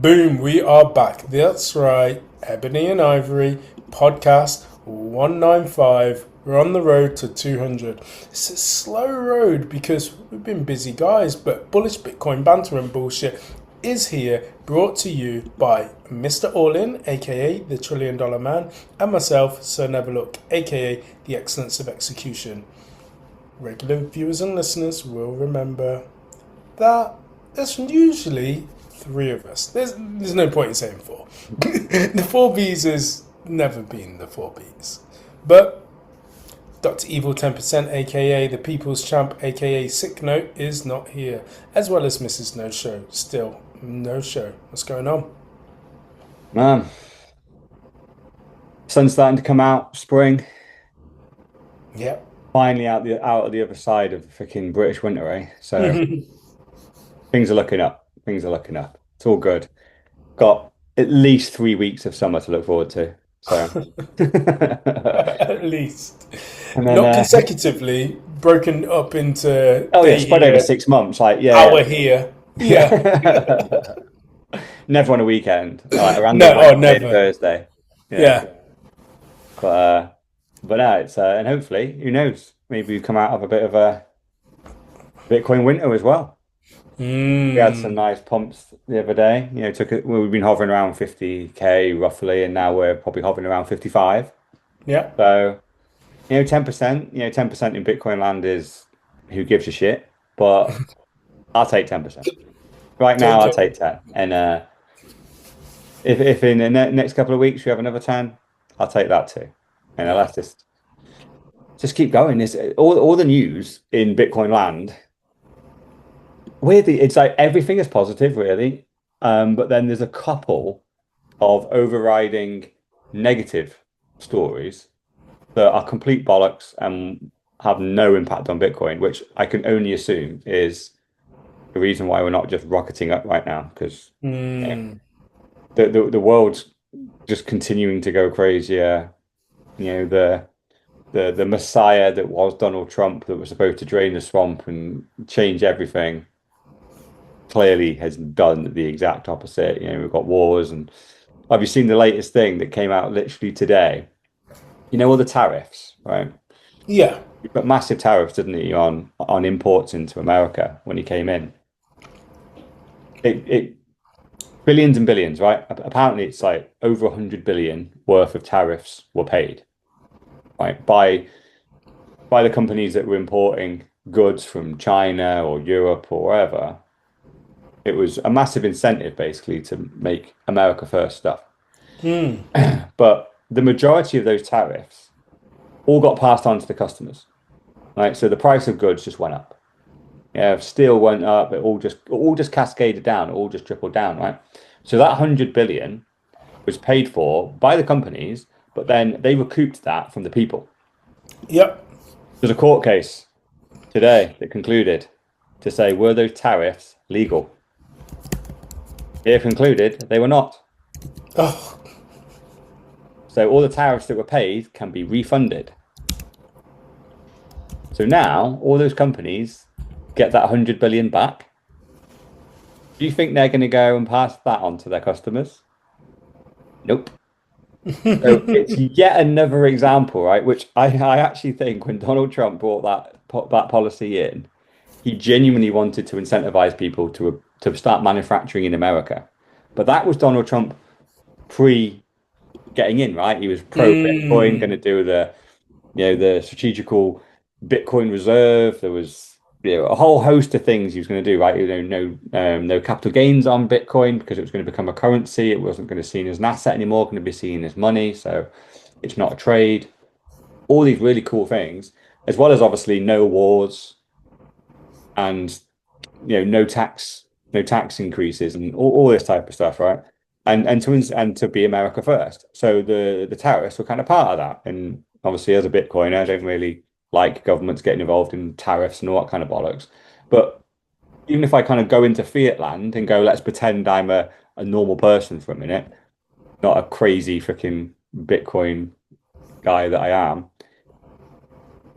Boom, we are back. That's right. Ebony and Ivory podcast 195. We're on the road to 200. It's a slow road because we've been busy guys, but bullish Bitcoin banter and bullshit is here, brought to you by Mr. Allin, aka the $1 Trillion Man, and myself, Sir Neverlook, aka the Excellence of Execution. Regular viewers and listeners will remember that there's usually three of us. There's no point in saying four. The four Bs has never been the four Bs. But Dr. Evil 10%, aka the People's Champ, aka Sick Note, is not here. As well as Mrs. No Show. Still no show. What's going on? Man, sun's starting to come out, spring. Yep. Finally out of the other side of the freaking British winter, eh? So things are looking up. Things are looking up. It's all good. Got at least 3 weeks of summer to look forward to. So At least. and then, Not consecutively, broken up into spread over 6 months. Like, hour here. Yeah. Never on a weekend. Like around never. Thursday. Yeah. But now it's and hopefully, who knows? Maybe we come out of a bit of a Bitcoin winter as well. We had some nice pumps the other day. We've been hovering around 50k roughly, and now we're probably hovering around 55. Yeah. So, 10%, 10% in Bitcoin land is who gives a shit, but I'll take 10%. Right now, I'll take 10. And if in the next couple of weeks we have another 10, I'll take that too. And let's just keep going. This all the news in Bitcoin land. Weirdly, it's like everything is positive, really. But then there's a couple of overriding negative stories that are complete bollocks and have no impact on Bitcoin, which I can only assume is the reason why we're not just rocketing up right now, because the world's just continuing to go crazier. The messiah that was Donald Trump, that was supposed to drain the swamp and change everything, clearly has done the exact opposite. We've got wars, and have you seen the latest thing that came out literally today? All the tariffs, right? Yeah. You've got massive tariffs, didn't he, on imports into America when he came in? It billions and billions, right? Apparently, it's like over 100 billion worth of tariffs were paid, right, by the companies that were importing goods from China or Europe or wherever. It was a massive incentive, basically, to make America first stuff. But the majority of those tariffs all got passed on to the customers, right? So the price of goods just went up. Steel went up. It all just cascaded down. It all just trickled down, right? So that 100 billion was paid for by the companies, but then they recouped that from the people. Yep. There's a court case today that concluded to say, were those tariffs legal? It concluded they were not. Oh. So all the tariffs that were paid can be refunded. So now all those companies get that 100 billion back. Do you think they're going to go and pass that on to their customers? Nope. So it's yet another example, right? Which I actually think when Donald Trump brought that policy in, he genuinely wanted to incentivize people to start manufacturing in America. But that was Donald Trump pre getting in, right? He was pro Bitcoin, going to do the strategical Bitcoin reserve. There was a whole host of things he was going to do, right? No capital gains on Bitcoin because it was going to become a currency. It wasn't going to be seen as an asset anymore, going to be seen as money. So it's not a trade. All these really cool things, as well as obviously no wars and no tax increases and all this type of stuff, right? And to be America first. So the tariffs were kind of part of that. And obviously, as a Bitcoiner, I don't really like governments getting involved in tariffs and all that kind of bollocks. But even if I kind of go into fiat land and go, let's pretend I'm a normal person for a minute, not a crazy freaking Bitcoin guy that I am,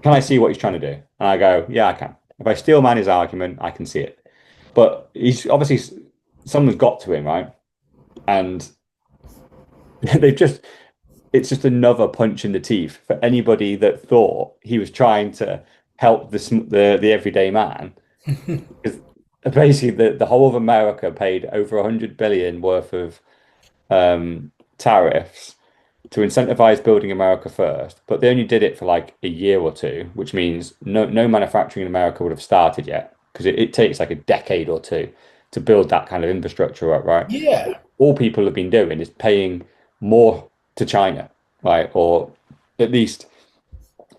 can I see what he's trying to do? And I go, yeah, I can. If I steel man his argument, I can see it. But he's obviously, someone's got to him, right? And they've just it's just another punch in the teeth for anybody that thought he was trying to help the everyday man. Because basically the whole of America paid over 100 billion worth of tariffs to incentivize building America first, but they only did it for like a year or two, which means no manufacturing in America would have started yet because it takes like a decade or two to build that kind of infrastructure up, right? Yeah. All people have been doing is paying more to China, right? Or at least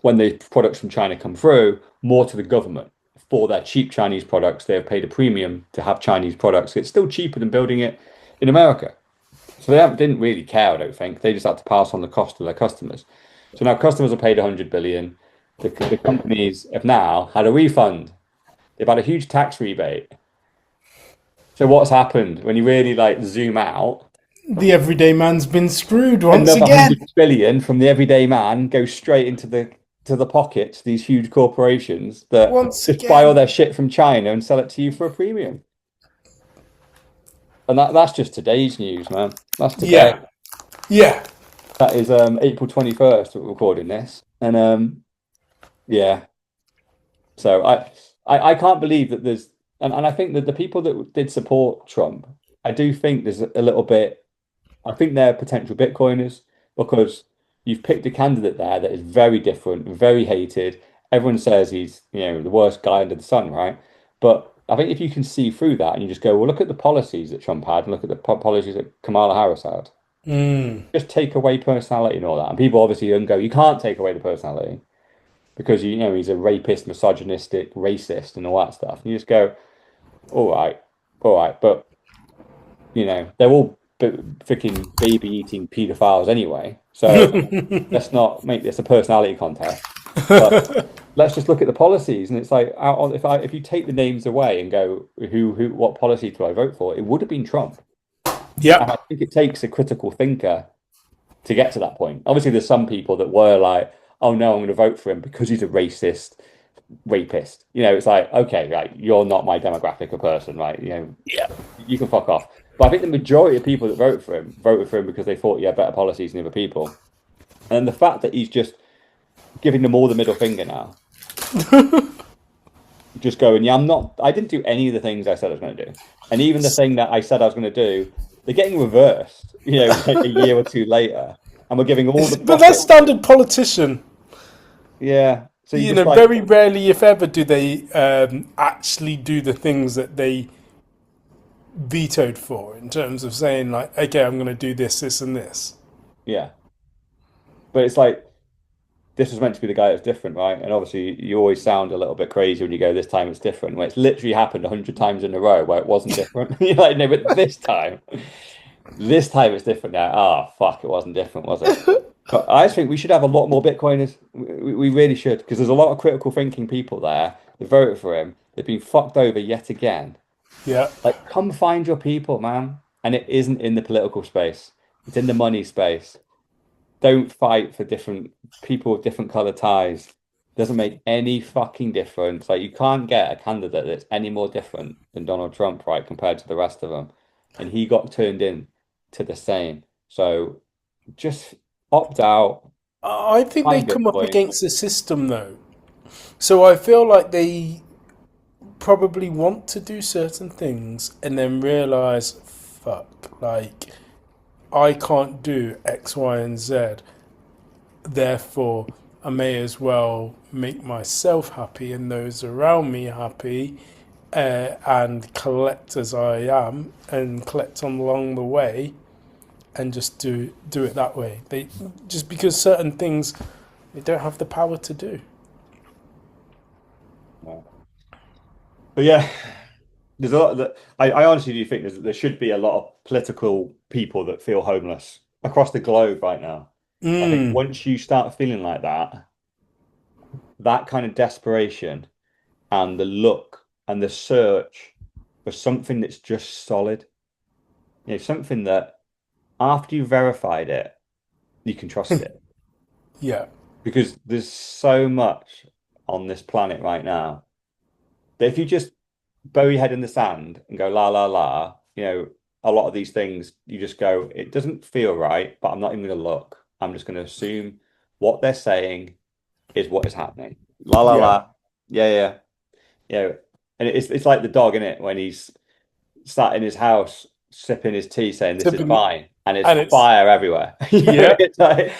when the products from China come through, more to the government. For their cheap Chinese products, they have paid a premium to have Chinese products. It's still cheaper than building it in America. So didn't really care, I don't think. They just had to pass on the cost to their customers. So now customers are paid 100 billion. The companies have now had a refund. They've had a huge tax rebate. So what's happened when you really like zoom out? The everyday man's been screwed once Another again. 100 billion from the everyday man goes straight into the pockets, these huge corporations that Once just buy all again. their shit from China and sell it to you for a premium. And that's just today's news, man. That's today. Yeah. Yeah. That is April 21st we're recording this. And yeah. So I can't believe that there's and I think that the people that did support Trump, I do think there's a little bit I think they're potential Bitcoiners because you've picked a candidate there that is very different, very hated. Everyone says he's, the worst guy under the sun, right? But I think if you can see through that and you just go, well, look at the policies that Trump had and look at the policies that Kamala Harris had. Mm. Just take away personality and all that. And people obviously then go, you can't take away the personality because he's a rapist, misogynistic, racist, and all that stuff. And you just go, all right, but they're all freaking baby eating pedophiles anyway. So let's not make this a personality contest. But let's just look at the policies, and it's like if you take the names away and go what policy do I vote for? It would have been Trump. And I Yep. think it takes a critical thinker to get to that point. Obviously, there's some people that were like, "Oh no, I'm going to vote for him because he's a racist, rapist." It's like, okay, right, you're not my demographic of person, right? Yeah. You can fuck off. But I think the majority of people that voted for him because they thought he had better policies than other people. And the fact that he's just giving them all the middle finger now, just going, yeah, I didn't do any of the things I said I was going to do. And even the thing that I said I was going to do, they're getting reversed, like a year or two later. And we're giving all the But that's profit. standard politician. Yeah. So you just Very rarely, if ever, do they actually do the things that they vetoed for in terms of saying, like, okay, I'm going to do this, this, and this. yeah. But it's like, this was meant to be the guy that's different, right? And obviously, you always sound a little bit crazy when you go, this time it's different, where it's literally happened 100 times in a row where it wasn't different. You're like, no, but this time it's different now. Oh, fuck, it wasn't different, was it? But I just think we should have a lot more Bitcoiners. We really should, because there's a lot of critical thinking people there that voted for him. They've been fucked over yet again. Yeah. Like, come find your people, man. And it isn't in the political space, it's in the money space. Don't fight for different people with different color ties. Doesn't make any fucking difference. Like, you can't get a candidate that's any more different than Donald Trump, right, compared to the rest of them. And he got turned in to the same. So just opt out, I think they find come up Bitcoin. against the system, though. So I feel like they probably want to do certain things and then realize, fuck, like, I can't do X, Y, and Z. Therefore, I may as well make myself happy and those around me happy, and collect as I am and collect on along the way, and just do it that way. They just because certain things they don't have the power to do. But yeah, there's a lot that I honestly do think there should be a lot of political people that feel homeless across the globe right now. I think Mm, once you start feeling like that kind of desperation and the look and the search for something that's just solid, something that after you verified it, you can trust it. yeah, Because there's so much on this planet right now that if you just bury your head in the sand and go la la la, a lot of these things, you just go, it doesn't feel right, but I'm not even going to look. I'm just going to assume what they're saying is what is happening. La la Yeah. la. Yeah, yeah, yeah. And it's like the dog, isn't it? When he's sat in his house sipping his tea, saying this is Tipping, fine, and it's and it's fire everywhere. yeah. It's like,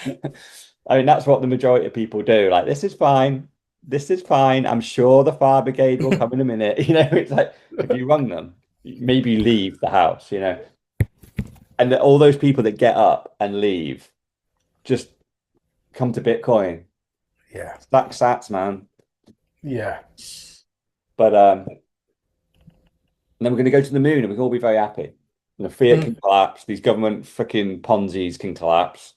I mean, that's what the majority of people do. Like, this is fine. This is fine. I'm sure the fire brigade will come in a minute. It's like, if you rung them, maybe leave the house, And all those people that get up and leave just come to Bitcoin. Yeah. Stack sats, man. Yeah. But and then we're going to go to the moon and we can all be very happy. And the fiat can collapse. These government freaking Ponzi's can collapse.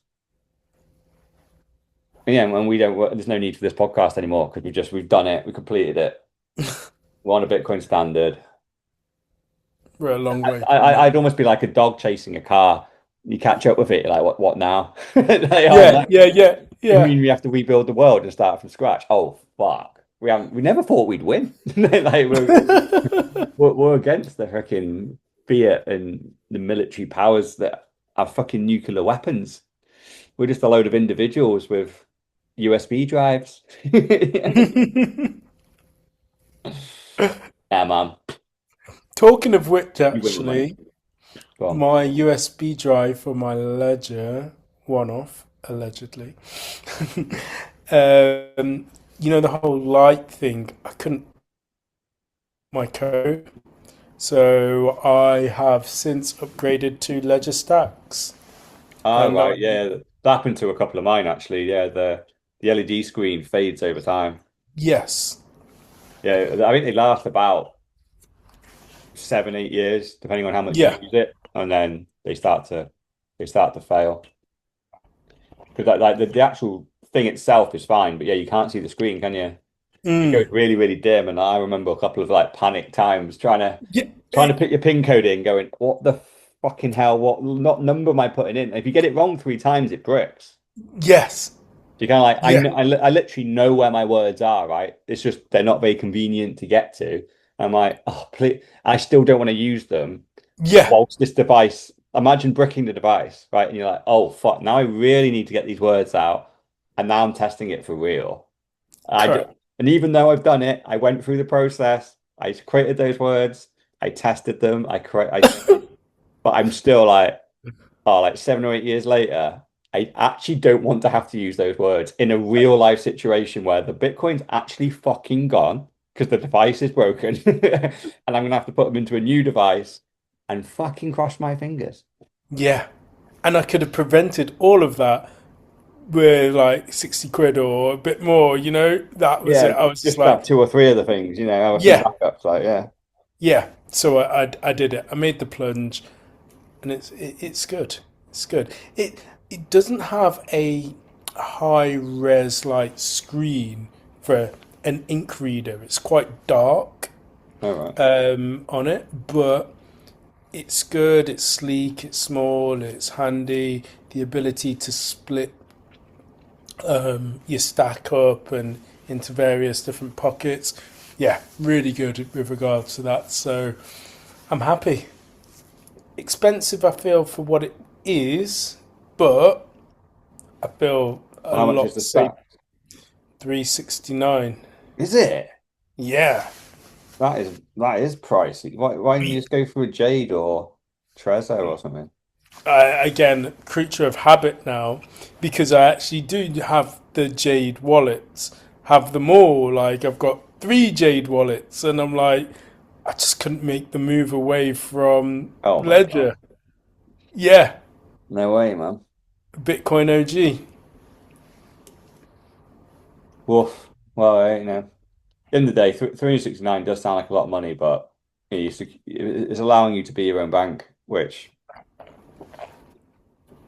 And yeah, and we don't. There's no need for this podcast anymore because we've done it. We completed it. We're on a Bitcoin standard. We're a long way. I'd almost be like a dog chasing a car. You catch up with it, you're like, what now? Yeah. You mean we have to rebuild the world and start from scratch? Oh fuck. We never thought we'd win. Like we're against the freaking fiat and the military powers that have fucking nuclear weapons. We're just a load of individuals with USB drives. Yeah, man. Talking of which, You win with money. actually, Go on. my USB drive for my Ledger, one off, allegedly. The whole light thing, I couldn't my code. So I have since upgraded to Ledger Stacks. Oh, And right, yeah. That happened to a couple of mine actually. Yeah, the LED screen fades over time. yes, Yeah, I think they last about 7, 8 years, depending on how much you yeah, use it, and then they start to fail. Because like the actual thing itself is fine, but yeah, you can't see the screen, can you? It goes mm, really, really dim, and I remember a couple of like panic times trying to yeah, trying to put your pin code in, going, what the fucking hell? What not number am I putting in? If you get it wrong 3 times, it bricks. yes, You kind of like yeah, I literally know where my words are, right? It's just they're not very convenient to get to. I'm like, oh, please, I still don't want to use them. yeah, Whilst this device, imagine bricking the device, right? And you're like, oh fuck, now I really need to get these words out, and now I'm testing it for real. correct. And even though I've done it, I went through the process. I created those words. I tested them. But I'm still like, oh, like 7 or 8 years later, I actually don't want to have to use those words in a real life situation where the Bitcoin's actually fucking gone because the device is broken, and I'm gonna have to put them into a new device and fucking cross my fingers. Yeah, and I could have prevented all of that with like 60 quid or a bit more. That was it. Yeah, I was just just grab like, 2 or 3 of the things, have a few yeah, backups, like yeah. yeah. So I did it. I made the plunge, and it's good. It's good. It doesn't have a high res like screen for an ink reader. It's quite dark All right. on it, but it's good. It's sleek. It's small. It's handy. The ability to split your stack up and into various different pockets. Yeah, really good with regards to that. So I'm happy. Expensive, I feel, for what it is, but I feel a How much is lot the safe. stack? 369. Is it? Yeah. That is pricey. Why don't you just go for a Jade or Trezor or something? Again, creature of habit now, because I actually do have the Jade wallets, have them all. Like, I've got 3 Jade wallets, and I'm like, I just couldn't make the move away from Oh my God. Ledger. Yeah, No way, man. Bitcoin OG. Woof. Well, in the day, 369 does sound like a lot of money, but it's allowing you to be your own bank, which,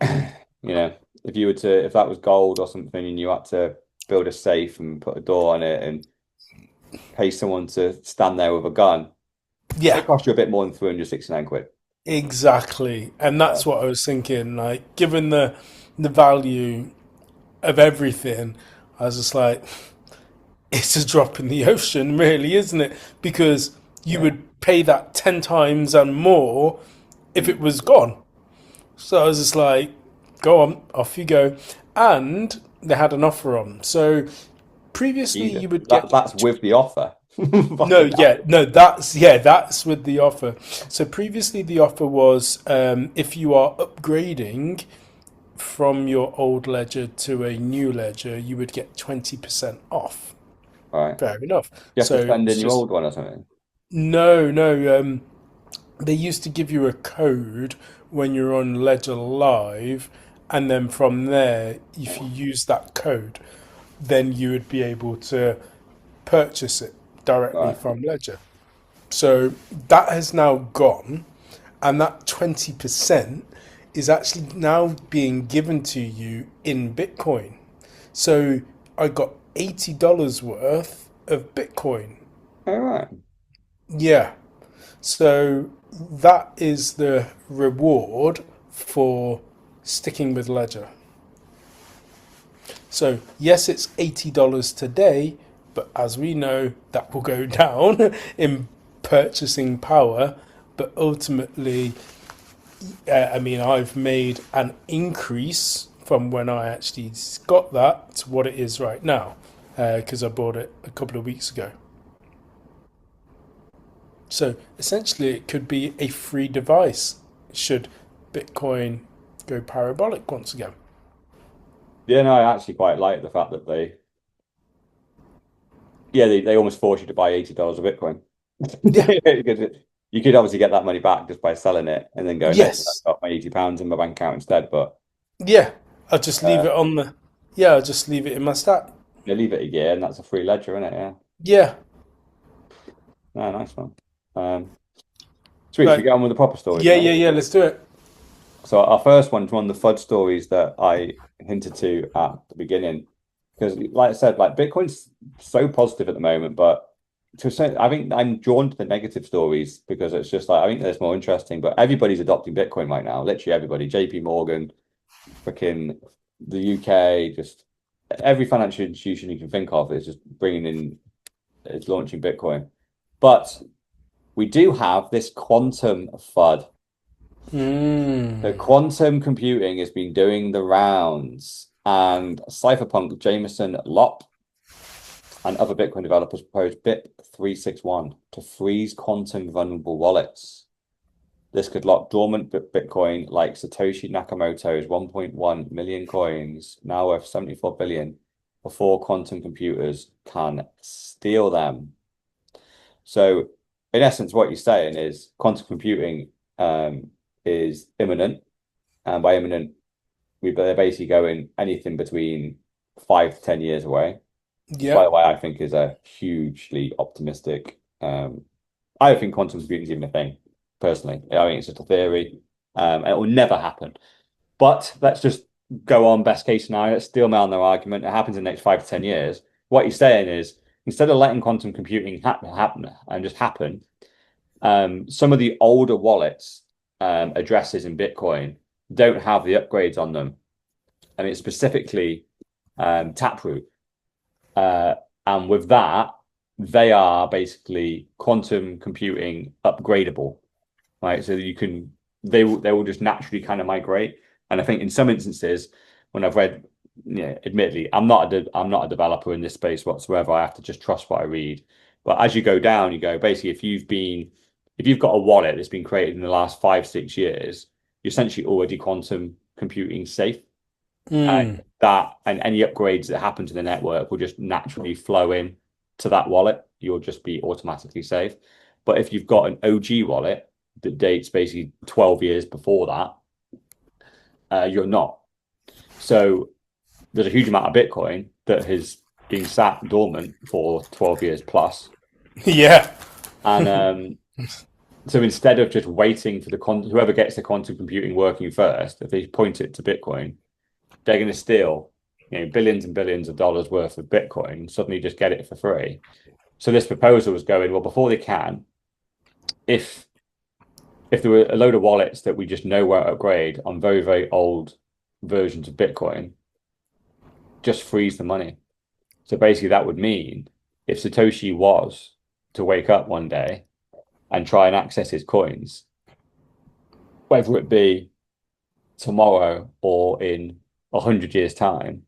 if that was gold or something and you had to build a safe and put a door on it and pay someone to stand there with a gun, Yeah, it cost you a bit more than 369 quid. exactly. And Yeah. that's what I was thinking. Like, given the value of everything, I was just like, it's a drop in the ocean, really, isn't it? Because you Yeah. would pay that 10 times and more if it was gone. So I was just like, go on, off you go. And they had an offer on. So previously Jesus. you would get That's with the offer. no, Fucking hell. yeah, no, that's with the offer. So previously the offer was if you are upgrading from your old ledger to a new ledger, you would get 20% off. All right. Fair enough. You have to So send it's in your just old one or something. no. They used to give you a code when you're on Ledger Live, and then from there, if you use that code, then you would be able to purchase it All directly right. from Ledger. So that has now gone, and that 20% is actually now being given to you in Bitcoin. So I got $80 worth of Bitcoin. All right. Yeah. So that is the reward for sticking with Ledger. So yes, it's $80 today, but as we know, that will go down in purchasing power. But ultimately, I mean, I've made an increase from when I actually got that to what it is right now, because I bought it a couple of weeks ago. So essentially, it could be a free device should Bitcoin go parabolic once again. Yeah, no, I actually quite like the fact that they almost force you to buy $80 of Bitcoin. Yeah. Because you could obviously get that money back just by selling it and then going, I've Yes. got my £80 in my bank account instead. But Yeah. I'll just leave uh, it on the. Yeah, I'll just leave it in my stack. you leave it a year and that's a free ledger, isn't it? Yeah. Yeah. No, nice one. Um, Sweet. Should we Right. get on with the proper stories Yeah, now? yeah, yeah. Let's do it. So our first one's one of the FUD stories that I hinted to at the beginning. Because like I said, like Bitcoin's so positive at the moment, but I think I'm drawn to the negative stories because it's just like I think that's more interesting. But everybody's adopting Bitcoin right now. Literally everybody. JP Morgan, freaking the UK, just every financial institution you can think of is just bringing in, it's launching Bitcoin. But we do have this quantum FUD. So Mm. quantum computing has been doing the rounds, and cypherpunk Jameson Lopp and other Bitcoin developers proposed BIP361 to freeze quantum vulnerable wallets. This could lock dormant Bitcoin like Satoshi Nakamoto's 1.1 million coins, now worth 74 billion, before quantum computers can steal them. So, in essence, what you're saying is quantum computing is imminent, and by imminent, they're basically going anything between 5 to 10 years away. Which, by Yeah. the way, I think is a hugely optimistic. I don't think quantum computing is even a thing, personally. I mean, it's just a theory. It will never happen. But let's just go on best case scenario. Let's steel man their argument. It happens in the next 5 to 10 years. What you're saying is instead of letting quantum computing happen and just happen, some of the older wallets addresses in Bitcoin don't have the upgrades on them. And it's specifically Taproot. And with that, they are basically quantum computing upgradable, right? So they will just naturally kind of migrate. And I think in some instances, when I've read, yeah, admittedly, I'm not a developer in this space whatsoever. I have to just trust what I read. But as you go down, you go basically if you've got a wallet that's been created in the last 5, 6 years, you're essentially already quantum computing safe. And Mm. and any upgrades that happen to the network will just naturally flow in to that wallet. You'll just be automatically safe. But if you've got an OG wallet that dates basically 12 years before that, you're not. So there's a huge amount of Bitcoin that has been sat dormant for 12 years plus. Yeah. And so instead of just waiting for whoever gets the quantum computing working first, if they point it to Bitcoin, they're going to steal, billions and billions of dollars worth of Bitcoin and suddenly just get it for free. So this proposal was going, well, before they can, if there were a load of wallets that we just know won't upgrade on very, very old versions of Bitcoin, just freeze the money. So basically that would mean if Satoshi was to wake up one day and try and access his coins, whether it be tomorrow or in 100 years' time,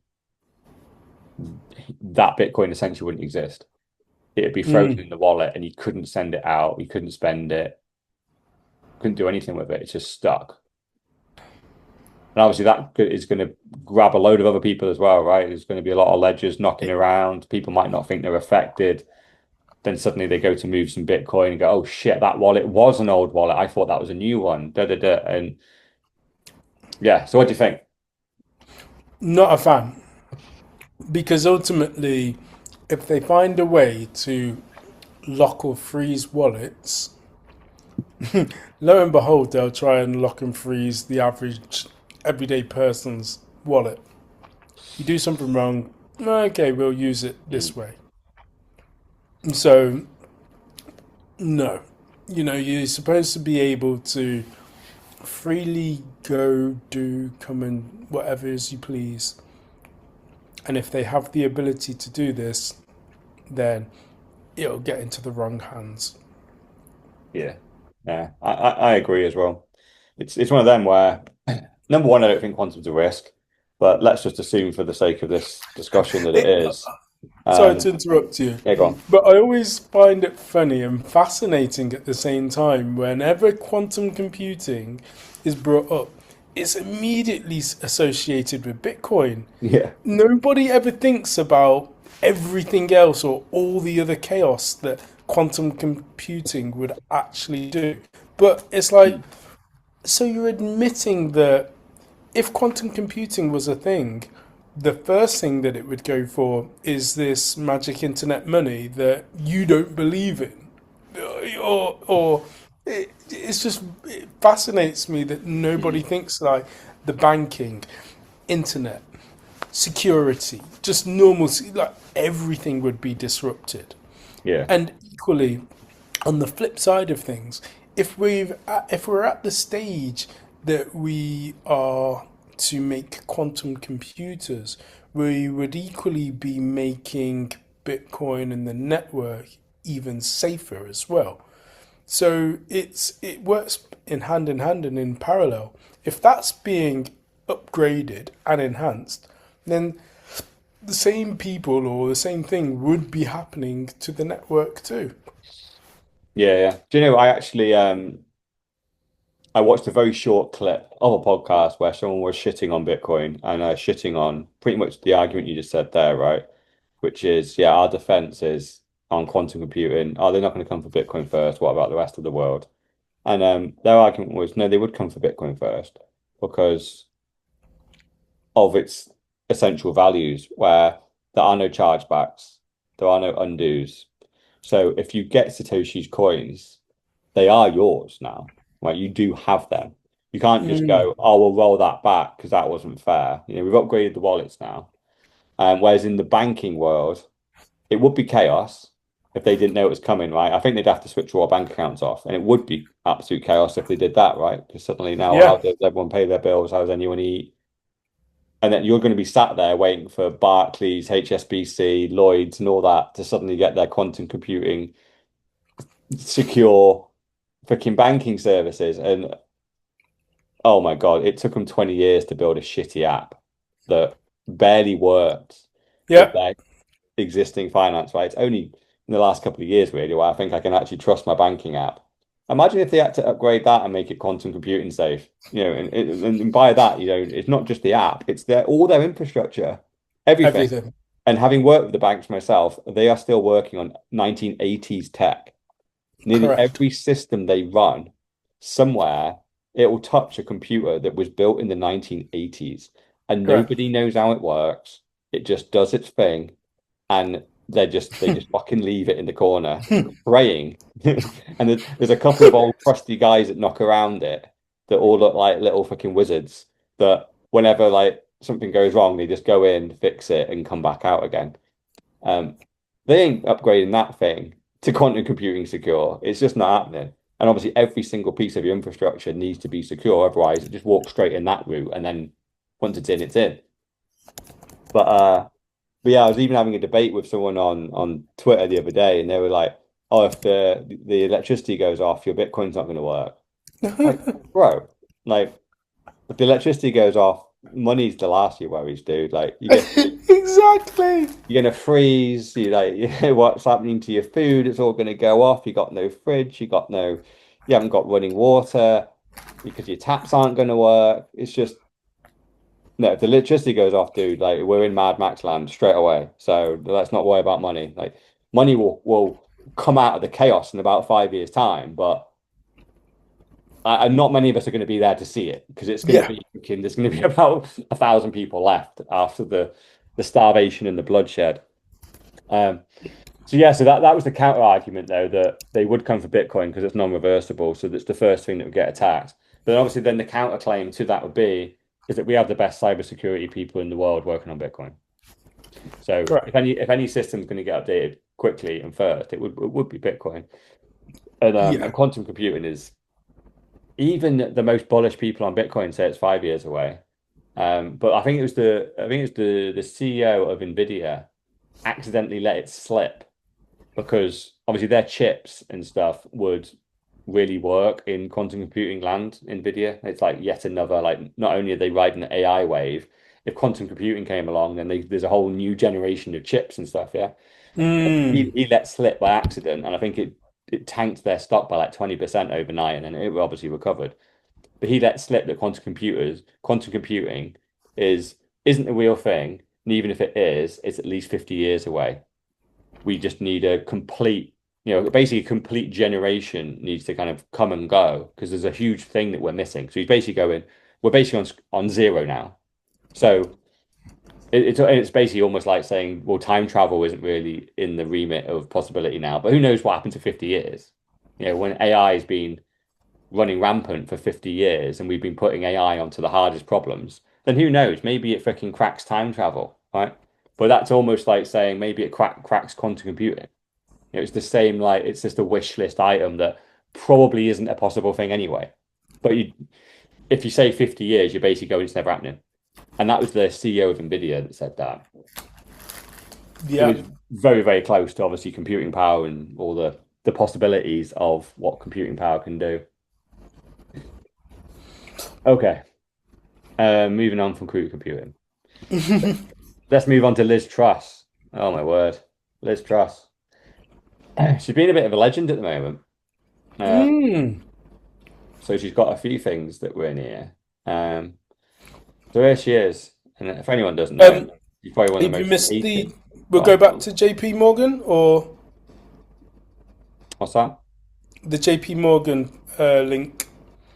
that Bitcoin essentially wouldn't exist. It'd be frozen in the wallet and you couldn't send it out, you couldn't spend it, couldn't do anything with it. It's just stuck. And obviously that is going to grab a load of other people as well, right? There's going to be a lot of ledgers knocking around. People might not think they're affected. Then suddenly they go to move some Bitcoin and go, oh shit, that wallet was an old wallet. I thought that was a new one. And yeah, so what do you think? Not a fan. Because ultimately, if they find a way to lock or freeze wallets, lo and behold, they'll try and lock and freeze the average everyday person's wallet. You do something wrong, okay, we'll use it this way. So, no. You're supposed to be able to freely go, do, come and whatever as you please. And if they have the ability to do this, then it'll get into the wrong hands. Yeah, yeah, I agree as well. It's one of them where number one, I don't think quantum's a risk, but let's just assume for the sake of this discussion that it is. Sorry to interrupt you, Yeah, go on. but I always find it funny and fascinating at the same time whenever quantum computing is brought up. It's immediately associated with Bitcoin. Yeah, Nobody ever thinks about everything else or all the other chaos that quantum computing would actually do. But it's like, so you're admitting that if quantum computing was a thing, the first thing that it would go for is this magic internet money that you don't believe in. Or it fascinates me that nobody thinks like the banking, internet, security, just normal, like everything would be disrupted. yeah, And equally, on the flip side of things, if we're at the stage that we are to make quantum computers, we would equally be making Bitcoin and the network even safer as well. So it works in hand and in parallel. If that's being upgraded and enhanced, then the same people or the same thing would be happening to the network too. yeah. Do you know, I watched a very short clip of a podcast where someone was shitting on Bitcoin and shitting on pretty much the argument you just said there, right? Which is, yeah, our defense is on quantum computing. Oh, they're not going to come for Bitcoin first. What about the rest of the world? And their argument was, no, they would come for Bitcoin first because of its essential values, where there are no chargebacks, there are no undos. So if you get Satoshi's coins, they are yours now. Right, you do have them. You can't just Mm, go, oh, we'll roll that back because that wasn't fair. We've upgraded the wallets now. Whereas in the banking world, it would be chaos if they didn't know it was coming, right? I think they'd have to switch all our bank accounts off, and it would be absolute chaos if they did that, right? Because suddenly now, how yeah, does everyone pay their bills? How does anyone eat? And then you're going to be sat there waiting for Barclays, HSBC, Lloyds, and all that to suddenly get their quantum computing secure freaking banking services. And oh my God, it took them 20 years to build a shitty app that barely worked with yeah. their existing finance, right? It's only in the last couple of years, really, where I think I can actually trust my banking app. Imagine if they had to upgrade that and make it quantum computing safe, and by that, it's not just the app, it's all their infrastructure, everything. Everything. And having worked with the banks myself, they are still working on 1980s tech. Nearly Correct. every system they run somewhere, it will touch a computer that was built in the 1980s, and Correct. nobody knows how it works. It just does its thing, and they just fucking leave it in the corner praying. And there's a couple of old crusty guys that knock around it that all look like little fucking wizards that whenever like something goes wrong, they just go in, fix it, and come back out again. Um, they ain't upgrading that thing to quantum computing secure. It's just not happening. And obviously, every single piece of your infrastructure needs to be secure. Otherwise, it just walks straight in that route, and then once it's in, it's in. But but yeah, I was even having a debate with someone on Twitter the other day, and they were like, "Oh, if the electricity goes off, your Bitcoin's not going to work." Like, bro, Like, if the electricity goes off, money's the last of your worries, dude. Like, you get Exactly. you're gonna freeze. You like what's happening to your food? It's all gonna go off. You got no fridge. You haven't got running water because your taps aren't gonna work. It's just no. If the electricity goes off, dude, like we're in Mad Max land straight away. So let's not worry about money. Like money will come out of the chaos in about 5 years' time, but not many of us are going to be there to see it because it's going to Yeah. be there's going to be about 1,000 people left after the starvation and the bloodshed. So yeah, so that was the counter argument though that they would come for Bitcoin because it's non-reversible, so that's the first thing that would get attacked. But obviously, then the counterclaim to that would be is that we have the best cybersecurity people in the world working on Bitcoin. So Correct. if any system is going to get updated quickly and first, it would be Bitcoin. And Yeah. quantum computing is even the most bullish people on Bitcoin say it's 5 years away. But I think it was the CEO of Nvidia accidentally let it slip because obviously their chips and stuff would really work in quantum computing land, Nvidia. It's like yet another, like, not only are they riding the AI wave, if quantum computing came along, then there's a whole new generation of chips and stuff, yeah. Mm. He let slip by accident, and I think it tanked their stock by like 20% overnight, and then it obviously recovered. But he let slip that quantum computing isn't a real thing, and even if it is, it's at least 50 years away. We just need a complete, basically a complete generation needs to kind of come and go because there's a huge thing that we're missing. So he's basically going, we're basically on zero now. So it's basically almost like saying, well, time travel isn't really in the remit of possibility now, but who knows what happens in 50 years? When AI has been running rampant for 50 years and we've been putting AI onto the hardest problems, then who knows? Maybe it freaking cracks time travel, right? But that's almost like saying maybe it cracks quantum computing. It's the same, like it's just a wish list item that probably isn't a possible thing anyway. But if you say 50 years, you're basically going, it's never happening. And that was the CEO of Nvidia that said that. It Yeah. was very, very close to obviously computing power and all the possibilities of what computing power can do. Okay. Moving on from quantum computing. Let's move on to Liz Truss. Oh my word. Liz Truss. She's been a bit of a legend at the moment. Mm. So she's got a few things that were in here. So here she is. And if anyone doesn't know, Um, she's probably one of if the you most missed hated. the, we'll go back to JP Morgan or What's that? the JP Morgan link.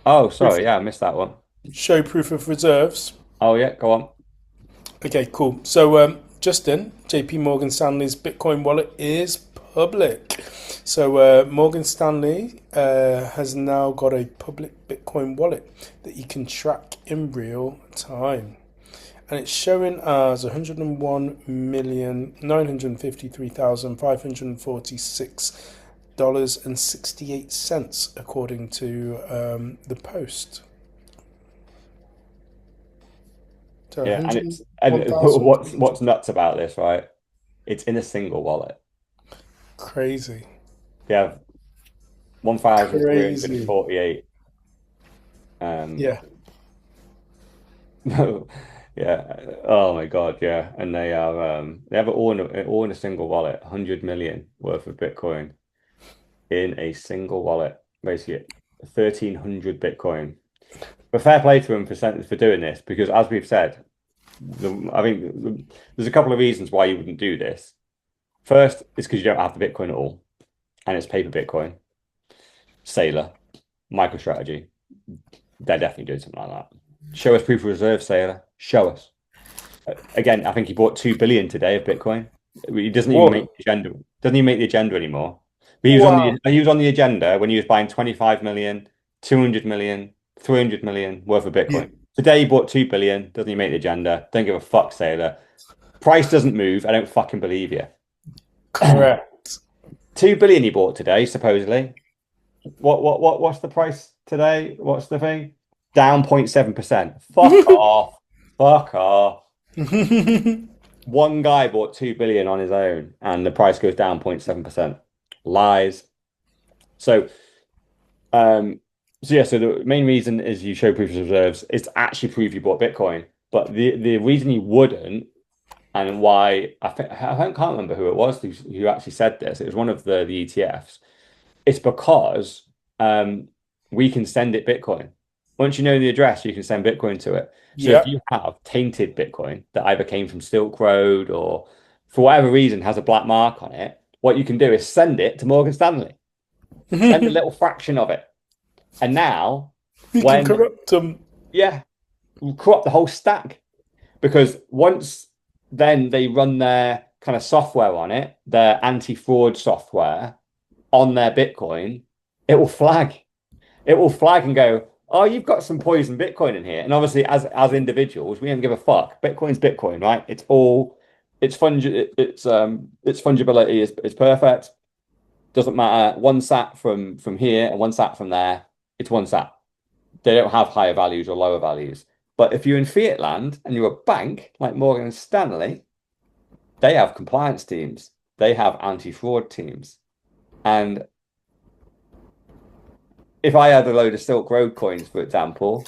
Oh, Proof, sorry. Yeah, I missed that one. show proof of reserves. Oh, yeah, go on. Okay, cool. So, Justin, JP Morgan Stanley's Bitcoin wallet is public. So, Morgan Stanley has now got a public Bitcoin wallet that you can track in real time. And it's showing as 101,953,546 according to the Post. So Yeah, and 101,000. what's nuts about this, right? It's in a single wallet. Crazy. We have Crazy. 1,348. Um, Yeah. yeah. Oh my God, yeah. And they have it all in a single wallet, 100 million worth of Bitcoin in a single wallet, basically 1,300 Bitcoin. But fair play to them for doing this because, as we've said, I think there's a couple of reasons why you wouldn't do this. First, it's because you don't have the Bitcoin at all, and it's paper Bitcoin. Sailor, MicroStrategy, they're definitely doing something like that. Show us proof of reserve, Sailor. Show us. Again, I think he bought 2 billion today of Bitcoin. He doesn't even make Whoa. the agenda. Doesn't even make the agenda anymore. But Wow. he was on the agenda when he was buying 25 million, 200 million, 300 million worth of Yeah. Bitcoin. Today he bought 2 billion. Doesn't even make the agenda. Don't give a fuck, Sailor. Price doesn't move. I don't fucking believe you. Correct. 2 billion he bought today, supposedly. What's the price today? What's the thing? Down 0.7%. Fuck off. Fuck off. One guy bought 2 billion on his own and the price goes down 0.7%. Lies. So So the main reason is you show proof of reserves is to actually prove you bought Bitcoin. But the reason you wouldn't, and why I can't remember who it was who actually said this. It was one of the ETFs. It's because we can send it Bitcoin. Once you know the address, you can send Bitcoin to it. So if Yeah. you have tainted Bitcoin that either came from Silk Road or for whatever reason has a black mark on it, what you can do is send it to Morgan Stanley. Send a little fraction of it. And now, You can when, corrupt them. yeah, you corrupt the whole stack. Because once then they run their kind of software on it, their anti-fraud software on their Bitcoin, it will flag. It will flag and go, "Oh, you've got some poison Bitcoin in here." And obviously, as individuals, we don't give a fuck. Bitcoin's Bitcoin, right? Its fungibility is perfect. Doesn't matter. One sat from here and one sat from there. It's one sat. They don't have higher values or lower values. But if you're in fiat land and you're a bank like Morgan Stanley, they have compliance teams. They have anti-fraud teams. And if I had a load of Silk Road coins, for example,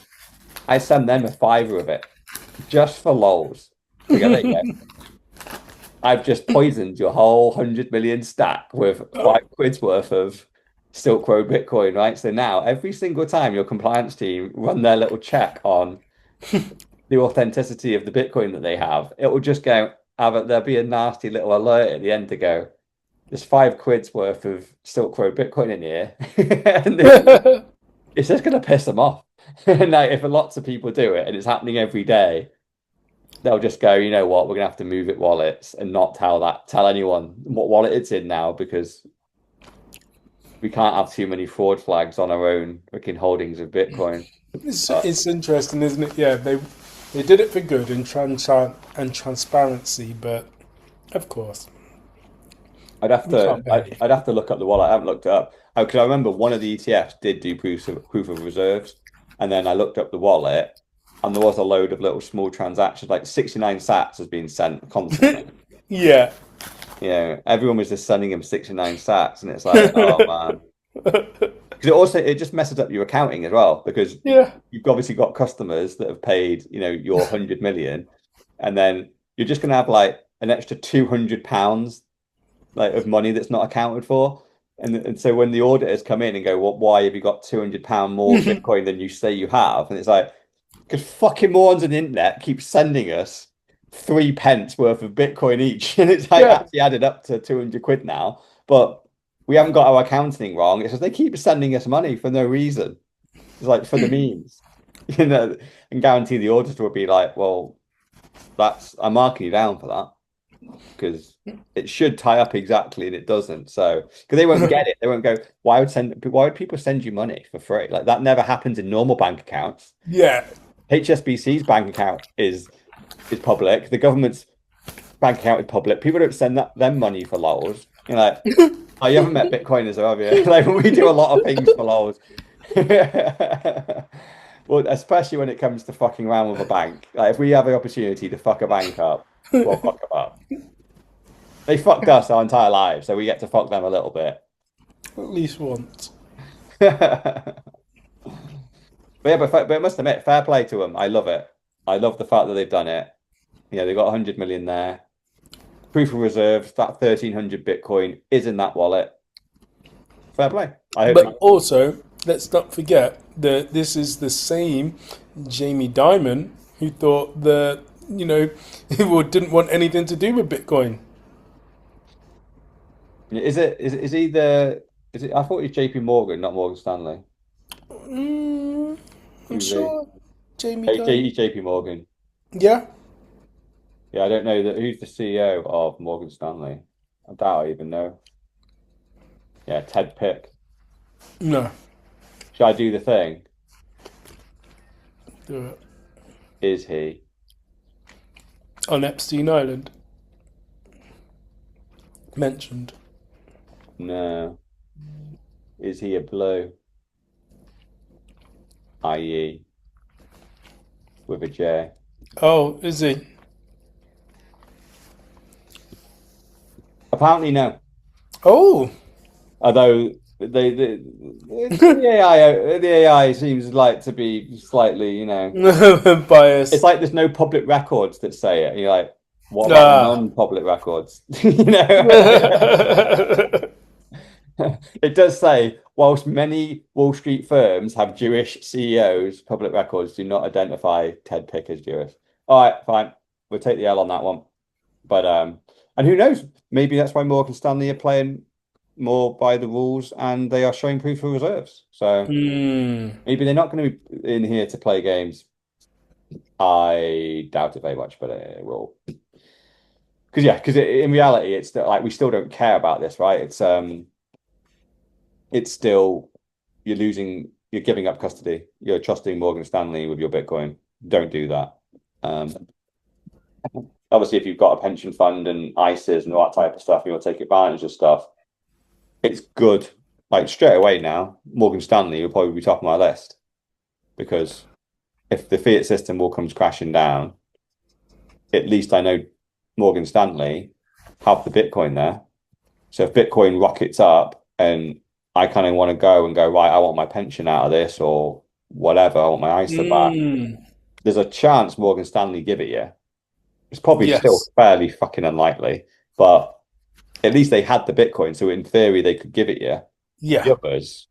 I send them a fiver of it just for lols. There you go. I've just poisoned your whole 100 million stack with £5 worth of Silk Road Bitcoin, right? So now every single time your compliance team run their little check on the authenticity of the Bitcoin that they have, it will just go, there'll be a nasty little alert at the end to go, there's £5 worth of Silk Road Bitcoin in here. And it's just going to piss them off. Now, if lots of people do it and it's happening every day, they'll just go, you know what, we're gonna have to move it wallets and not tell anyone what wallet it's in now because we can't have too many fraud flags on our own freaking holdings of Bitcoin. It's interesting, isn't it? Yeah, they did it for good and transparency, but of course, I'd have we to can't behave. I'd have to look up the wallet. I haven't looked it up because I remember one of the ETFs did do proof of reserves, and then I looked up the wallet, and there was a load of little small transactions, like 69 sats has been sent constantly. Yeah. You know, everyone was just sending him 69 sats, and it's like, oh man. Because it just messes up your accounting as well, because Yeah. you've obviously got customers that have paid, you know, your 100 million, and then you're just gonna have like an extra £200 like of money that's not accounted for. And so when the auditors come in and go, "What? Why have you got £200 more Bitcoin than you say you have?" And it's like, because fucking morons on the internet keep sending us 3p worth of Bitcoin each, and it's like Yeah. actually added up to 200 quid now. But we haven't got our accounting wrong. It's just they keep sending us money for no reason. It's like for the memes, you know, and guarantee the auditor will be like, "Well, I'm marking you down for that." Because it should tie up exactly and it doesn't. So because they won't get it, they won't go, why would people send you money for free? Like that never happens in normal bank accounts. Yeah. HSBC's bank account is public. The government's bank account is public. People don't send them money for lols. You're like, oh, you haven't met Bitcoiners, have you? Like we do a lot of things for lols. Well, especially when it comes to fucking around with a bank. Like if we have the opportunity to fuck a bank up, we'll fuck them up. They fucked us our entire lives, so we get to fuck them a little bit. At least once. But yeah, but I must admit, fair play to them. I love it. I love the fact that they've done it. Yeah, they've got 100 million there. Proof of reserves, that 1,300 Bitcoin is in that wallet. Fair play. But also, let's not forget that this is the same Jamie Dimon who thought that, who didn't want anything to do with Bitcoin. Is he the is it? I thought it was JP Morgan, not Morgan Stanley. I'm Who's he? sure Jamie Dimon. JP Morgan. Yeah? Yeah, I don't know that. Who's the CEO of Morgan Stanley? I doubt I even know. Yeah, Ted Pick. No. Should I do the thing? Do it. Is he? On Epstein Island. Mentioned. No. Is he a blue? I.e. with a J. Oh, is he? Apparently no. Oh, Although the AI seems like to be slightly, it's Bias. like there's no public records that say it. And you're like, what about the Ah. non-public records? You know, it does say, whilst many Wall Street firms have Jewish CEOs, public records do not identify Ted Pick as Jewish. All right, fine. We'll take the L on that one. But and who knows? Maybe that's why Morgan Stanley are playing more by the rules and they are showing proof of reserves. So Hmm. maybe they're not going to be in here to play games. I doubt it very much, but it will. Because in reality, it's like we still don't care about this, right? It's still you're giving up custody. You're trusting Morgan Stanley with your Bitcoin. Don't do that. Obviously, if you've got a pension fund and ISAs and all that type of stuff, you want to take advantage of stuff. It's good. Like straight away now, Morgan Stanley will probably be top of my list because if the fiat system all comes crashing down, at least I know Morgan Stanley have the Bitcoin there. So if Bitcoin rockets up and I kind of want to go and go, right, I want my pension out of this or whatever, I want my ISA back. Hmm. There's a chance Morgan Stanley give it you. It's probably still Yes. fairly fucking unlikely, but at least they had the Bitcoin. So in theory, they could give it you. The Yeah. others,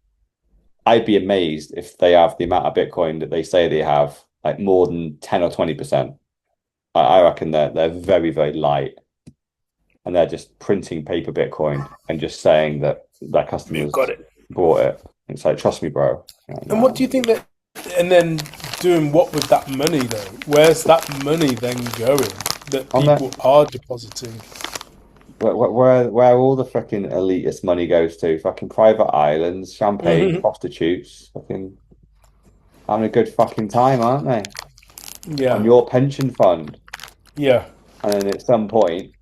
I'd be amazed if they have the amount of Bitcoin that they say they have, like more than 10 or 20%. I reckon they're very, very light. And they're just printing paper Bitcoin and just saying that their You customers got it. bought it. It's like, trust me, bro. And what do you think that? And then doing what with that money though? Where's that money then going that On that, people are depositing? where all the fucking elitist money goes to, fucking private islands, champagne, Hmm. prostitutes, fucking having a good fucking time, aren't they? On Yeah. your pension fund. Yeah. And then at some point,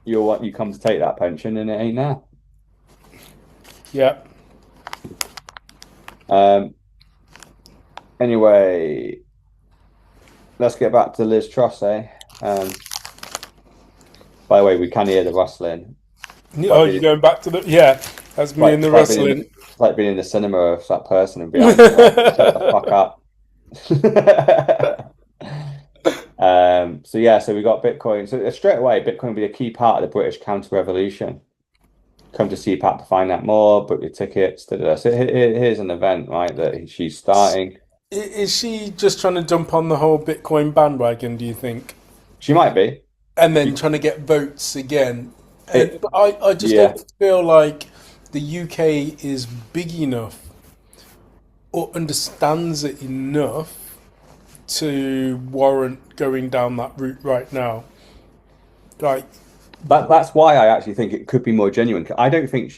you come to take that pension and it ain't there. Yeah. Um, anyway, let's get back to Liz Truss, eh? By the way, we can hear the rustling. Oh, Like you're being, going back to the yeah. That's me and the it's like being in wrestling. it's like being in the cinema of that person and behind you, like, shut the fuck up. So yeah, so we got Bitcoin. So straight away, Bitcoin will be a key part of the British counter-revolution. Come to CPAP to find out more, book your tickets. Da, da, da. So here's an event, right, that she's starting. Is she just trying to jump on the whole Bitcoin bandwagon, do you think? She might be. And then trying to get votes again? It, But I just yeah, don't feel like the UK is big enough or understands it enough to warrant going down that route right now. Like, that's why I actually think it could be more genuine. I don't think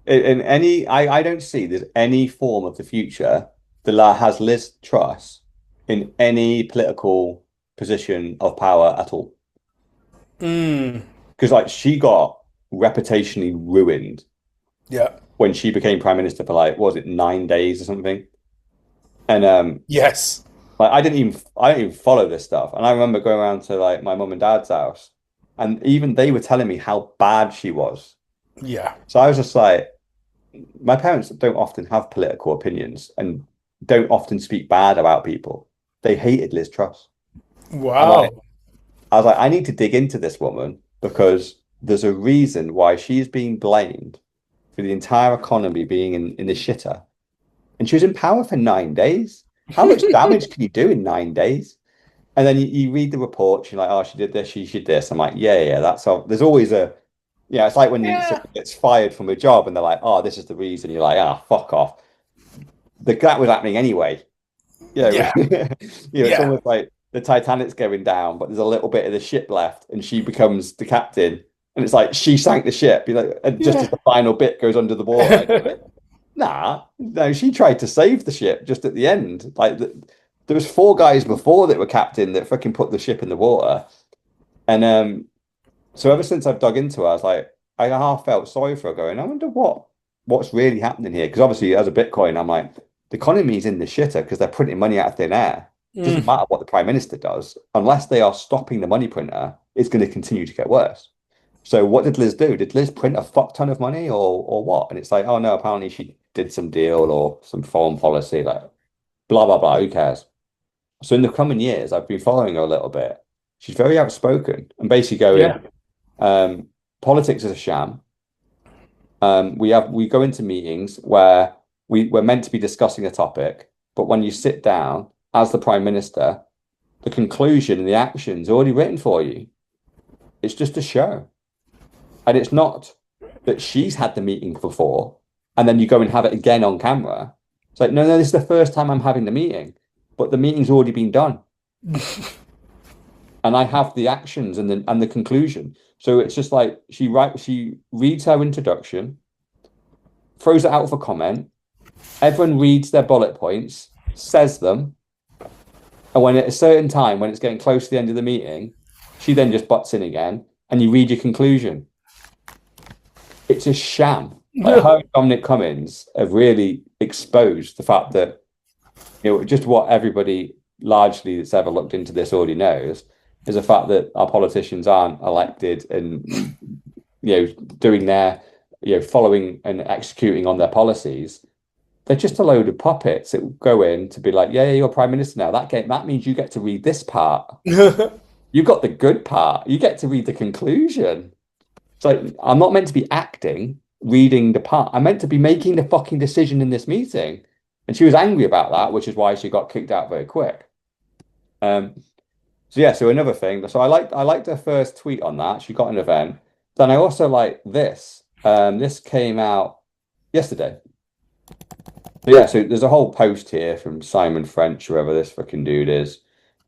in any I don't see there's any form of the future that has Liz Truss in any political position of power at all. mm, Because like she got reputationally ruined yeah, when she became prime minister for like, what was it, 9 days or something? And yes, like I didn't even follow this stuff. And I remember going around to like my mum and dad's house, and even they were telling me how bad she was. yeah, So I was just like, my parents don't often have political opinions and don't often speak bad about people. They hated Liz Truss. And wow, I was like, I need to dig into this woman because there's a reason why she's being blamed for the entire economy being in the shitter. And she was in power for 9 days. How much damage can you do in 9 days? And then you read the reports, you're like, oh, she did this, she did this. I'm like, yeah, that's all. There's always it's like when yeah, someone gets fired from a job and they're like, oh, this is the reason. You're like, ah, fuck off. That was happening anyway. yeah, It's yeah, almost like the Titanic's going down, but there's a little bit of the ship left, and she becomes the captain, and it's like she sank the ship. You know, and just as yeah. the final bit goes under the water, nah, no, she tried to save the ship just at the end. There was four guys before that were captain that fucking put the ship in the water, and so ever since I've dug into her, I was like, I half felt sorry for her, going, I wonder what's really happening here, because obviously as a Bitcoin, I'm like, the economy's in the shitter because they're printing money out of thin air. It doesn't Mm, matter what the prime minister does, unless they are stopping the money printer, it's going to continue to get worse. So what did Liz do? Did Liz print a fuck ton of money or what? And it's like, oh no, apparently did some deal or some foreign policy, like blah blah blah. Who cares? So in the coming years, I've been following her a little bit. She's very outspoken and basically going, Yeah. politics is a sham. We go into meetings where we're meant to be discussing a topic, but when you sit down as the Prime Minister, the conclusion and the action's already written for you. It's just a show. And it's not that she's had the meeting before and then you go and have it again on camera. It's like, no, this is the first time I'm having the meeting, but the meeting's already been done. And I have the actions and the conclusion. So it's just like she reads her introduction, throws it out for comment. Everyone reads their bullet points, says them, and when at a certain time, when it's getting close to the end of the meeting, she then just butts in again, and you read your conclusion. It's a sham. Like her and Dominic Cummings have really exposed the fact that, just what everybody largely that's ever looked into this already knows is the fact that our politicians aren't elected and doing their following and executing on their policies. They're just a load of puppets that go in to be like, yeah, you're Prime Minister now. That means you get to read this part. You got the good part. You get to read the conclusion. It's like, I'm not meant to be acting, reading the part. I'm meant to be making the fucking decision in this meeting. And she was angry about that, which is why she got kicked out very quick. So another thing. So I liked her first tweet on that. She got an event. Then I also like this. This came out yesterday. So there's a whole post here from Simon French, whoever this fucking dude is.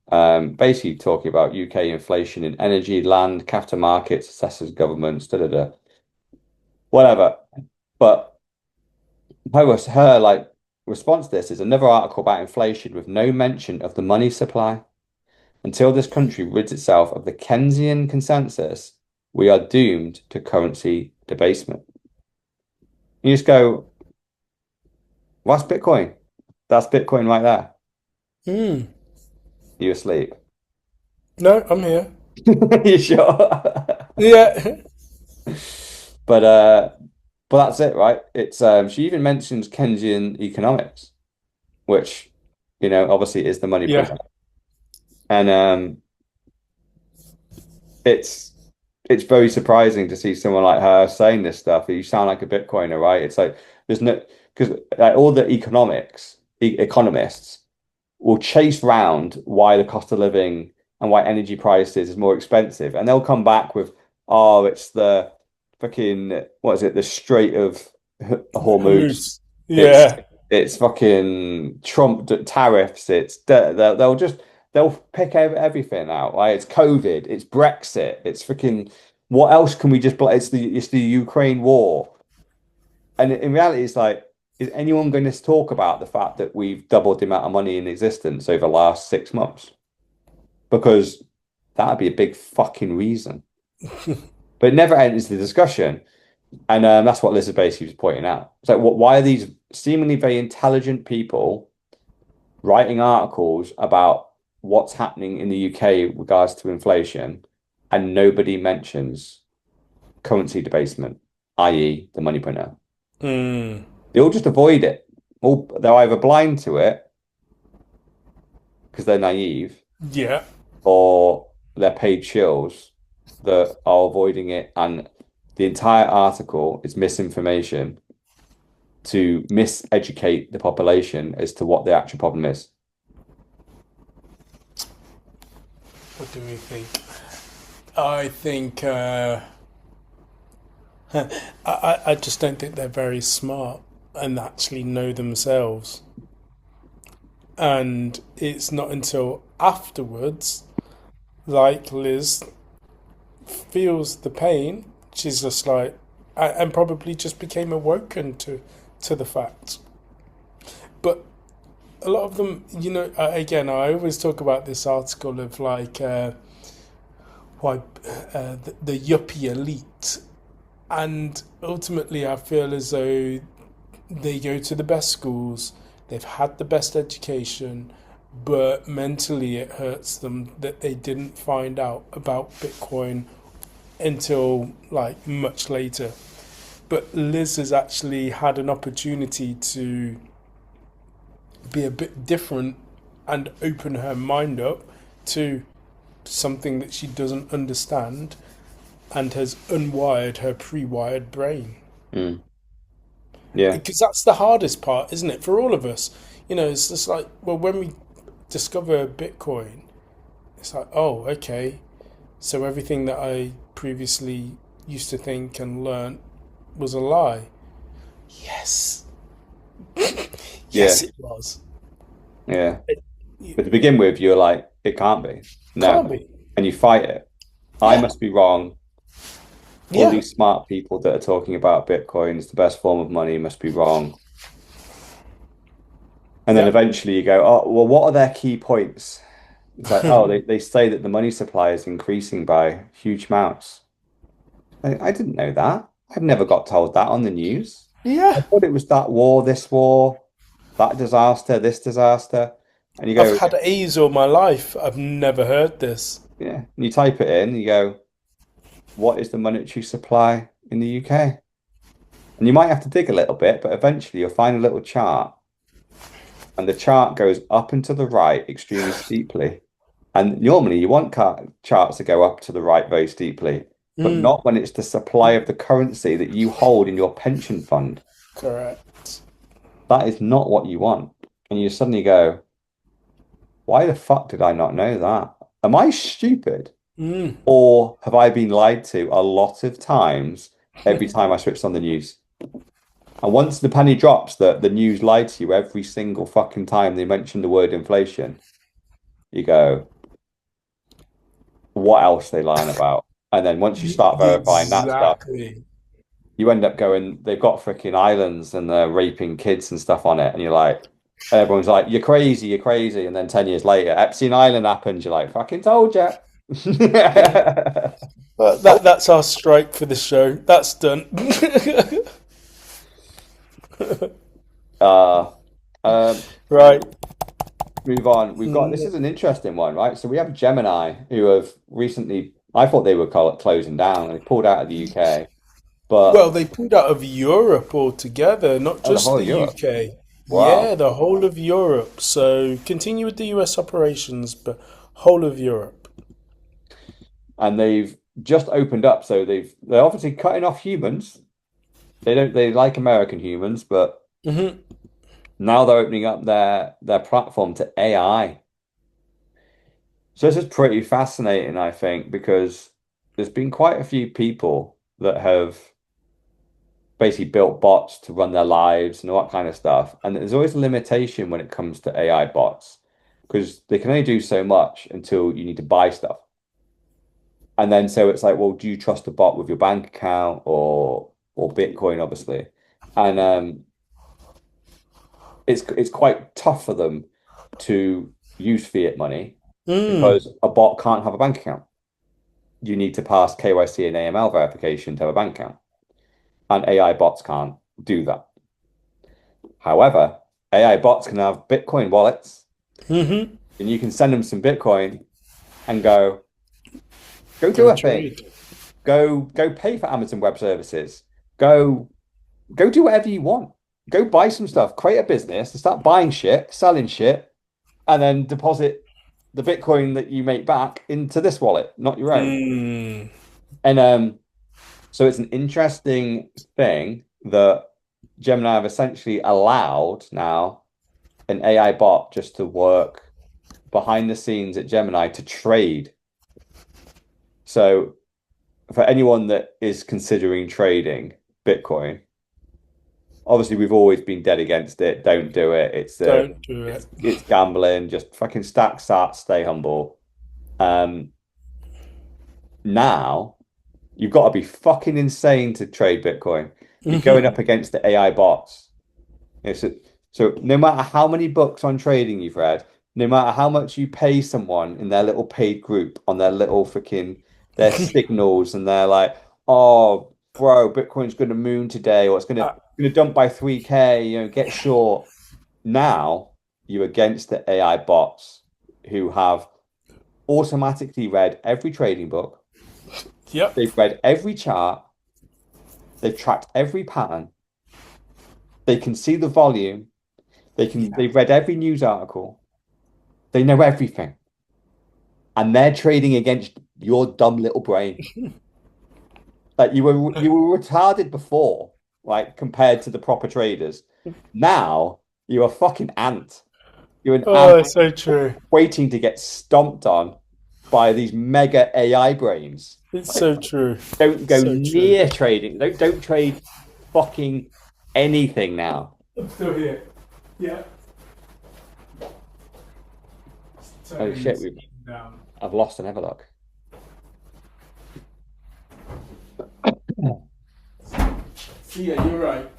Basically talking about UK inflation in energy, land, capital markets, assessors, governments, whatever. But her like response to this is another article about inflation with no mention of the money supply. Until this country rids itself of the Keynesian consensus, we are doomed to currency debasement. You just go, what's Bitcoin? That's Bitcoin right there. You asleep? No, I'm here. You sure? Yeah. But that's it, right? It's she even mentions Keynesian economics, which obviously is the money printer. And it's very surprising to see someone like her saying this stuff. You sound like a Bitcoiner, right? It's like there's no, because all the economists will chase round why the cost of living and why energy prices is more expensive, and they'll come back with, oh, it's the fucking, what is it, the Strait of Hormuz. Yeah. It's fucking Trump tariffs. They'll pick everything out. Like it's COVID, it's Brexit, it's freaking, what else can we just it's the Ukraine war. And in reality, it's like, is anyone going to talk about the fact that we've doubled the amount of money in existence over the last 6 months? Because that'd be a big fucking reason. But it never enters the discussion. And that's what Liz basically was pointing out. It's like, why are these seemingly very intelligent people writing articles about what's happening in the UK with regards to inflation, and nobody mentions currency debasement, i.e. the money printer? They all just avoid it. They're either blind to it because they're naive, or they're paid shills that are avoiding it, and the entire article is misinformation to miseducate the population as to what the actual problem is. What do we think? I think I just don't think they're very smart and actually know themselves. And it's not until afterwards, like Liz feels the pain, she's just like, and probably just became awoken to the fact. But a lot of them, again, I always talk about this article of like why the yuppie elite, and ultimately I feel as though they go to the best schools, they've had the best education, but mentally it hurts them that they didn't find out about Bitcoin until like much later. But Liz has actually had an opportunity to be a bit different and open her mind up to something that she doesn't understand and has unwired her pre-wired brain. Mm. Yeah. Because that's the hardest part, isn't it, for all of us? It's just like, well, when we discover Bitcoin, it's like, oh, okay, so everything that I previously used to think and learn was a lie. Yes. Yeah. Yes, it was. Yeah. It, But to begin with, you're like, it can't be. can't No. be. And you fight it. I Yeah. must be wrong. All Yeah. these smart people that are talking about Bitcoin is the best form of money must be wrong. And then Yeah. eventually you go, oh, well, what are their key points? It's like, oh, they say that the money supply is increasing by huge amounts. I didn't know that. I've never got told that on the news. I Yeah. thought it was that war, this war, that disaster, this disaster. And you I've go, had A's all my life. I've never heard this. yeah, and you type it in, you go, what is the monetary supply in the UK? And you might have to dig a little bit, but eventually you'll find a little chart, and the chart goes up and to the right extremely steeply. And normally you want charts to go up to the right very steeply, but Mm, not when it's the supply of the currency that you hold in your pension fund. correct. That is not what you want. And you suddenly go, why the fuck did I not know that? Am I stupid? Mm. Or have I been lied to a lot of times every time I switched on the news? And once the penny drops that the news lied to you every single fucking time they mention the word inflation, you go, what else are they lying about? And then once you start verifying that stuff, Exactly. you end up going, they've got freaking islands and they're raping kids and stuff on it. And you're like, everyone's like, you're crazy, you're crazy. And then 10 years later, Epstein Island happens. You're like, fucking told you. Yeah. But that's our strike for the show. That's done. uh, um, Right. move on. We've got, this Mm. is an interesting one, right? So we have Gemini who have recently, I thought they were closing down and they pulled out of the UK, but Well, they pulled out of Europe altogether, not oh, the just whole the of Europe. UK. Wow. Yeah, the whole of Europe. So continue with the US operations, but whole of Europe. And they've just opened up. So they're obviously cutting off humans. They like American humans, but Hmm. now they're opening up their platform to AI. So this is pretty fascinating, I think, because there's been quite a few people that have basically built bots to run their lives and all that kind of stuff. And there's always a limitation when it comes to AI bots because they can only do so much until you need to buy stuff. And then so it's like, well, do you trust a bot with your bank account or Bitcoin, obviously? And it's quite tough for them to use fiat money Mm. because a bot can't have a bank account. You need to pass KYC and AML verification to have a bank account, and AI bots can't do that. However, AI bots can have Bitcoin wallets, Hmm. and you can send them some Bitcoin and go do Go a thing, trade. go pay for Amazon Web Services, go do whatever you want, go buy some stuff, create a business, and start buying shit, selling shit, and then deposit the Bitcoin that you make back into this wallet, not your own. Mm. And so it's an interesting thing that Gemini have essentially allowed now an AI bot just to work behind the scenes at Gemini to trade. So for anyone that is considering trading Bitcoin, obviously we've always been dead against it. Don't do it. Don't do it. It's gambling. Just fucking stack sats, stay humble. Now you've got to be fucking insane to trade Bitcoin. You're going up against the AI bots. So no matter how many books on trading you've read, no matter how much you pay someone in their little paid group on their little freaking their signals, and they're like, "Oh, bro, Bitcoin's going to moon today, or it's Uh, going to dump by 3K. Get short." Now you're against the AI bots who have automatically read every trading book. yep. They've read every chart. They've tracked every pattern. They can see the volume. They've read every news article. They know everything. And they're trading against your dumb little brain. Like you were retarded before, like compared to the proper traders. Now you're a fucking ant. You're an Oh, ant it's so true. waiting to get stomped on by these mega AI brains. It's so true. Don't go So true. near trading. Don't trade fucking anything now. I'm still here. Yeah. Oh shit, Down. I've lost an Everlock. Yeah, you're right.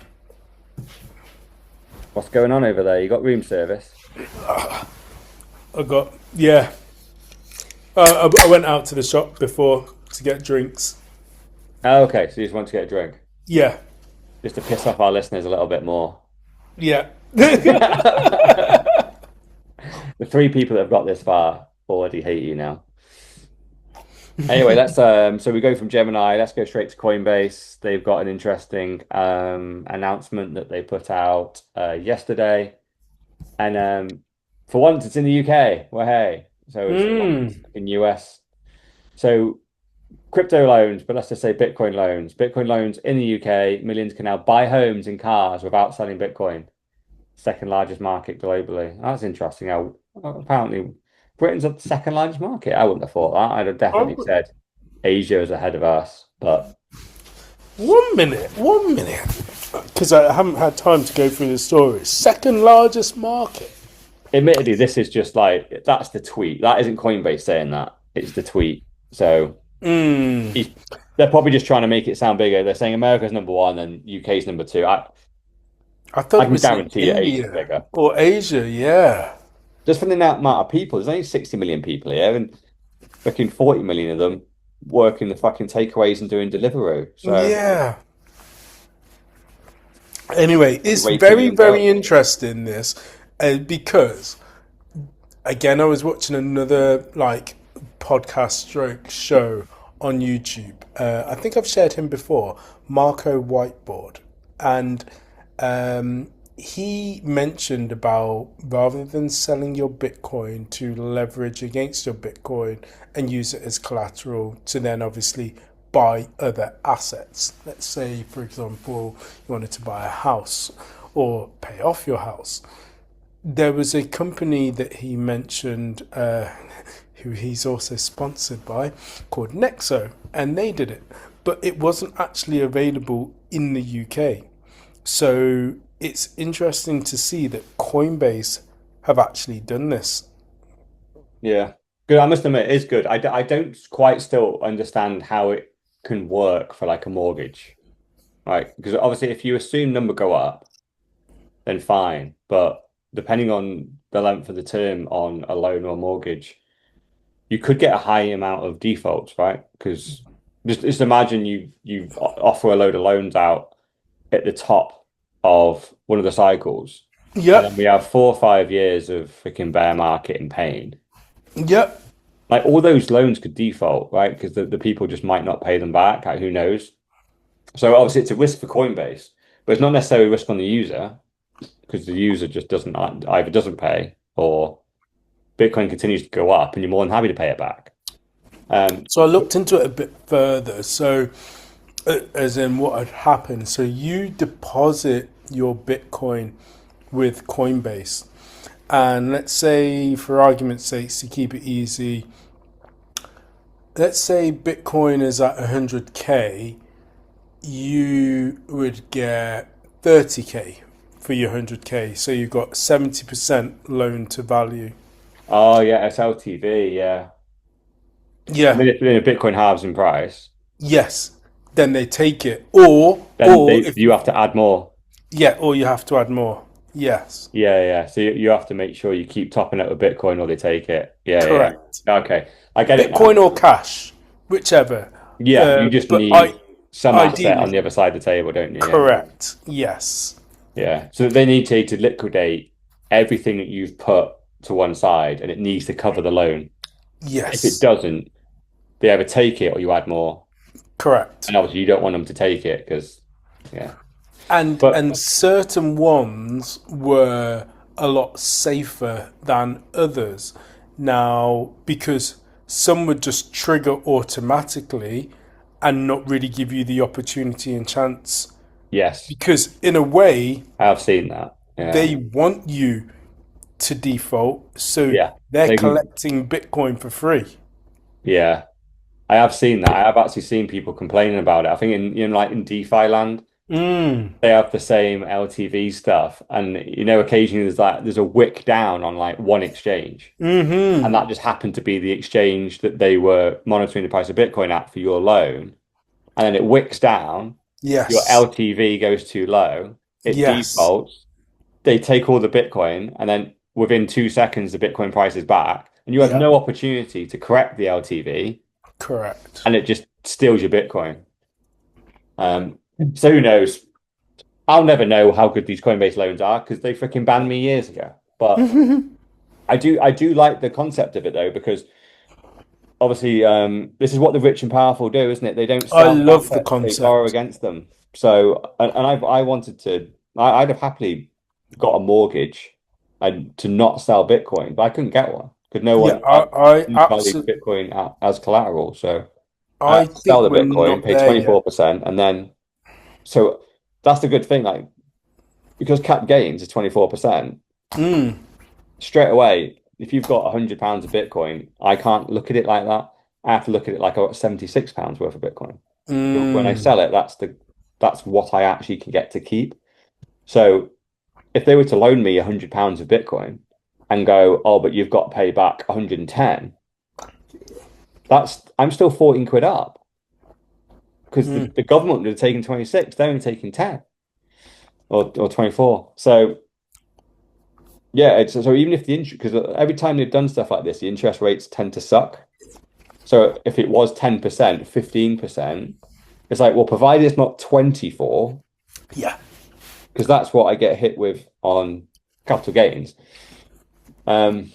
What's going on over there? You got room service? I got, yeah. I went out to the shop before to get drinks. Oh, okay, so you just want to get a drink. Yeah. Just to piss off our listeners a little bit more. Yeah. The 3 people that have got this far already hate you now. Anyway, let's so we go from Gemini, let's go straight to Coinbase. They've got an interesting announcement that they put out yesterday. And for once it's in the UK. Well, hey. So it's in US. So crypto loans, but let's just say Bitcoin loans. Bitcoin loans in the UK, millions can now buy homes and cars without selling Bitcoin. Second largest market globally. That's interesting. How apparently Britain's the second largest market. I wouldn't have thought that. I'd have definitely said Asia is ahead of us. But 1 minute, because I haven't had time to go through the story. Second largest market. admittedly, this is just like that's the tweet. That isn't Coinbase saying that. It's the tweet. So they're probably just trying to make it sound bigger. They're saying America's number 1 and UK's number 2. I thought I it can was guarantee you India Asia's bigger. or Asia. Yeah. Just from the amount of people, there's only 60 million people here, and fucking 40 million of them work in the fucking takeaways and doing Deliveroo. So Yeah. Anyway, it's Way too very, many very girls. interesting this, because again, I was watching another like podcast stroke show on YouTube. I think I've shared him before, Marco Whiteboard, and he mentioned about rather than selling your Bitcoin to leverage against your Bitcoin and use it as collateral to then obviously buy other assets. Let's say, for example, you wanted to buy a house or pay off your house. There was a company that he mentioned, who he's also sponsored by, called Nexo, and they did it, but it wasn't actually available in the UK. So it's interesting to see that Coinbase have actually done this. Yeah, good. I must admit, it is good. I don't quite still understand how it can work for like a mortgage, right? Because obviously, if you assume number go up, then fine. But depending on the length of the term on a loan or a mortgage, you could get a high amount of defaults, right? Because just imagine you offer a load of loans out at the top of one of the cycles, and then Yep, we have 4 or 5 years of freaking bear market and pain. yep, Like all those loans could default, right? Because the people just might not pay them back. Like, who knows? So obviously it's a risk for Coinbase, but it's not necessarily a risk on the user because the user just doesn't either doesn't pay or Bitcoin continues to go up and you're more than happy to pay it back. So I looked into it a bit further. So, as in what had happened. So you deposit your Bitcoin with Coinbase, and let's say, for argument's sake, to keep it easy, let's say Bitcoin is at 100k, you would get 30k for your 100k. So you've got 70% loan to value. Oh yeah, SLTV, yeah. And Yeah. then if Bitcoin halves in price, Yes. Then they take it, or then if you have to add more. yeah, or you have to add more. Yes. Yeah, yeah. So you have to make sure you keep topping up with Bitcoin or they take it. Yeah, yeah. Correct. Okay, I get it Bitcoin now. or cash, whichever. Yeah, you just But need some asset on ideally, the other side of the table, don't you? Yeah. correct. Yes. Yeah. So they need to liquidate everything that you've put to one side and it needs to cover the loan. If it Yes. doesn't, they either take it or you add more. Correct. And obviously you don't want them to take it because Yeah. And But and certain ones were a lot safer than others. Now, because some would just trigger automatically and not really give you the opportunity and chance. yes, Because in a way, I have seen that. Yeah. they want you to default, so Yeah. they're They can, collecting Bitcoin for free. yeah. I have seen that. I have actually seen people complaining about it. I think like in DeFi land, Mm. they have the same LTV stuff. And occasionally there's a wick down on like one exchange. And Mm-hmm. that just happened to be the exchange that they were monitoring the price of Bitcoin at for your loan. And then it wicks down, your Yes. LTV goes too low, it Yes. defaults, they take all the Bitcoin, and then within 2 seconds, the Bitcoin price is back, and you have Yeah. no opportunity to correct the LTV, Correct. and it just steals your Bitcoin. So who knows? I'll never know how good these Coinbase loans are because they freaking banned me years ago. But I do like the concept of it though, because obviously this is what the rich and powerful do, isn't it? They don't I sell love the assets, they borrow concept. against them. So and I wanted to I'd have happily got a mortgage and to not sell Bitcoin, but I couldn't get one because no Yeah, one I valued absolutely. Bitcoin as collateral. So I I had to sell think the we're Bitcoin, not pay there yet. 24%, and then so that's the good thing. Like because cap gains is 24%, Mm. straight away, if you've got £100 of Bitcoin, I can't look at it like that. I have to look at it like I got £76 worth of Bitcoin. When I Mm. sell it, that's what I actually can get to keep. So if they were to loan me £100 of Bitcoin and go, oh, but you've got to pay back 110, I'm still 14 quid up because Mm. the government would have taken 26, they're only taking 10 or 24. So yeah, so even if the interest, because every time they've done stuff like this, the interest rates tend to suck. So if it was 10%, 15%, it's like, well, provided it's not 24, Yeah. because that's what I get hit with on capital gains. Um,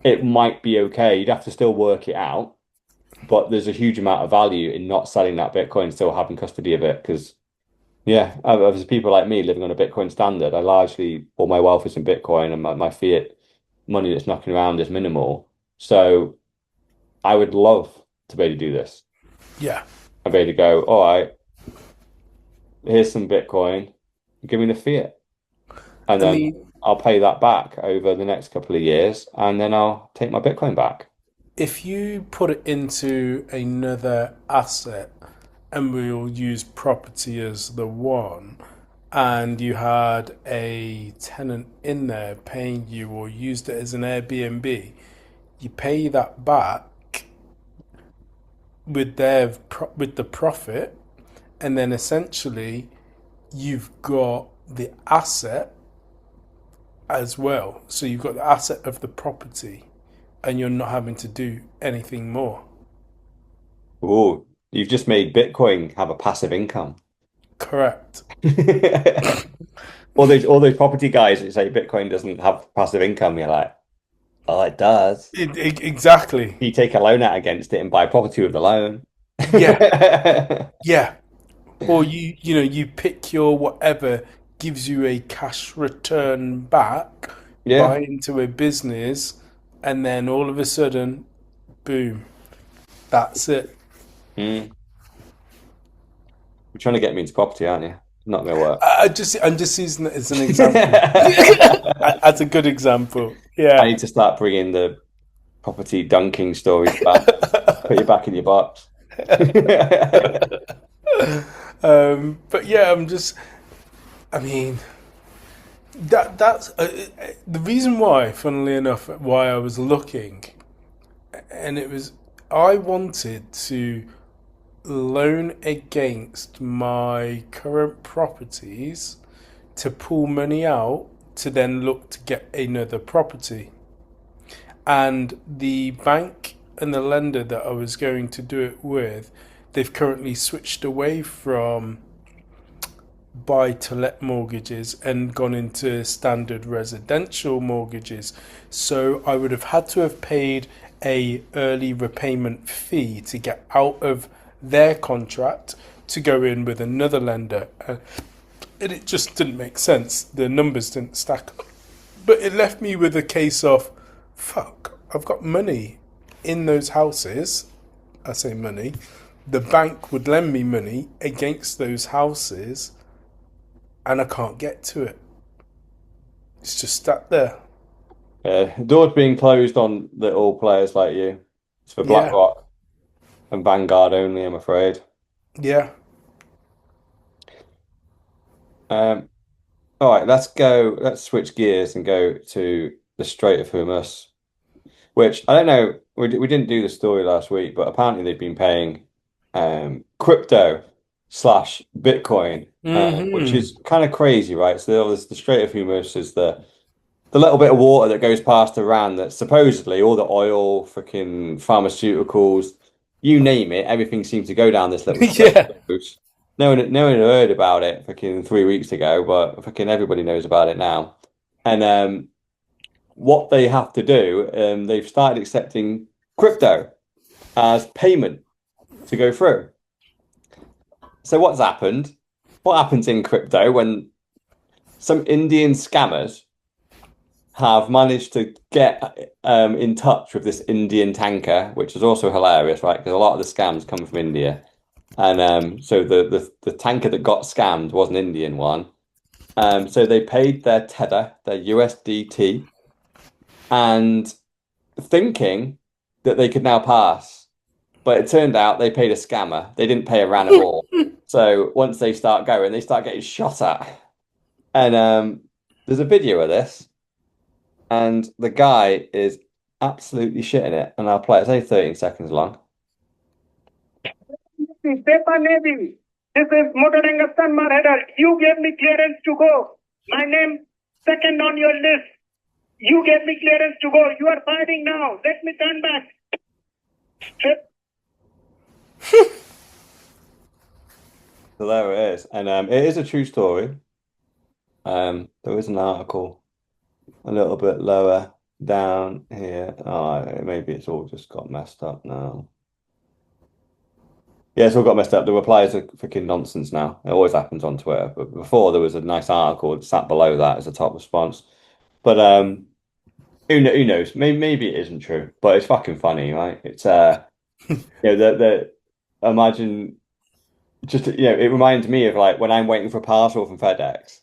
it might be okay. You'd have to still work it out, but there's a huge amount of value in not selling that Bitcoin, still having custody of it. Because yeah, there's people like me living on a Bitcoin standard. I largely all my wealth is in Bitcoin, and my fiat money that's knocking around is minimal. So I would love to be able to do this. Yeah. I'd be able to go, all right, here's some Bitcoin, give me the fiat, and I then mean, I'll pay that back over the next couple of years, and then I'll take my Bitcoin back. if you put it into another asset, and we'll use property as the one, and you had a tenant in there paying you or used it as an Airbnb, you pay that back with the profit, and then essentially you've got the asset as well. So you've got the asset of the property, and you're not having to do anything more. Oh, you've just made Bitcoin have a passive income. Correct. All those property guys that say Bitcoin doesn't have passive income, you're like, oh, it does. Exactly. You take a loan out against it and buy property with the loan. Yeah. Yeah. Or you pick your whatever gives you a cash return back, buy Yeah. into a business, and then all of a sudden, boom, that's it. Mm. You're trying to get me into property, aren't you? Not gonna work. I'm just using it as an example. I As a good example. Yeah. need to start bringing the property dunking stories back. Put you back in your box. But yeah, I mean, that's the reason why, funnily enough, why I was looking, and it was, I wanted to loan against my current properties to pull money out to then look to get another property. And the bank and the lender that I was going to do it with, they've currently switched away from buy to let mortgages and gone into standard residential mortgages. So I would have had to have paid a early repayment fee to get out of their contract, to go in with another lender, and it just didn't make sense. The numbers didn't stack up. But it left me with a case of, fuck, I've got money in those houses. I say money. The bank would lend me money against those houses, and I can't get to it. It's just sat there. Yeah, doors being closed on little players like you. It's for Yeah, BlackRock and Vanguard only, I'm afraid. yeah. Um, all right, let's go. Let's switch gears and go to the Strait of Hormuz, which I don't know. We didn't do the story last week, but apparently they've been paying crypto slash Bitcoin, which Hmm. is kind of crazy, right? So there's the Strait of Hormuz is the little bit of water that goes past Iran that supposedly all the oil, freaking pharmaceuticals, you name it, everything seems to go down this little strait. Yeah. No one had heard about it freaking 3 weeks ago, but freaking everybody knows about it now. And what they have to do, they've started accepting crypto as payment to go through. So what's happened? What happens in crypto when some Indian scammers have managed to get in touch with this Indian tanker, which is also hilarious, right? Because a lot of the scams come from India, and so the tanker that got scammed was an Indian one. So they paid their tether, their USDT, and thinking that they could now pass, but it turned out they paid a scammer. They didn't pay Iran at all. So once they start going, they start getting shot at, and there's a video of this. And the guy is absolutely shitting it. And I'll play it. It's only 13 seconds long. Stepa Navy. This is Motorangastan Marhedar. You gave me clearance to go. My name second on your list. You gave me clearance to go. You are fighting now. Let me turn back. So there it is. And it is a true story. There is an article a little bit lower down here. Oh, maybe it's all just got messed up now. Yeah, it's all got messed up. The replies are freaking nonsense now. It always happens on Twitter. But before there was a nice article that sat below that as a top response. But who knows? Maybe it isn't true, but it's fucking funny, right? It's the imagine just it reminds me of like when I'm waiting for a parcel from FedEx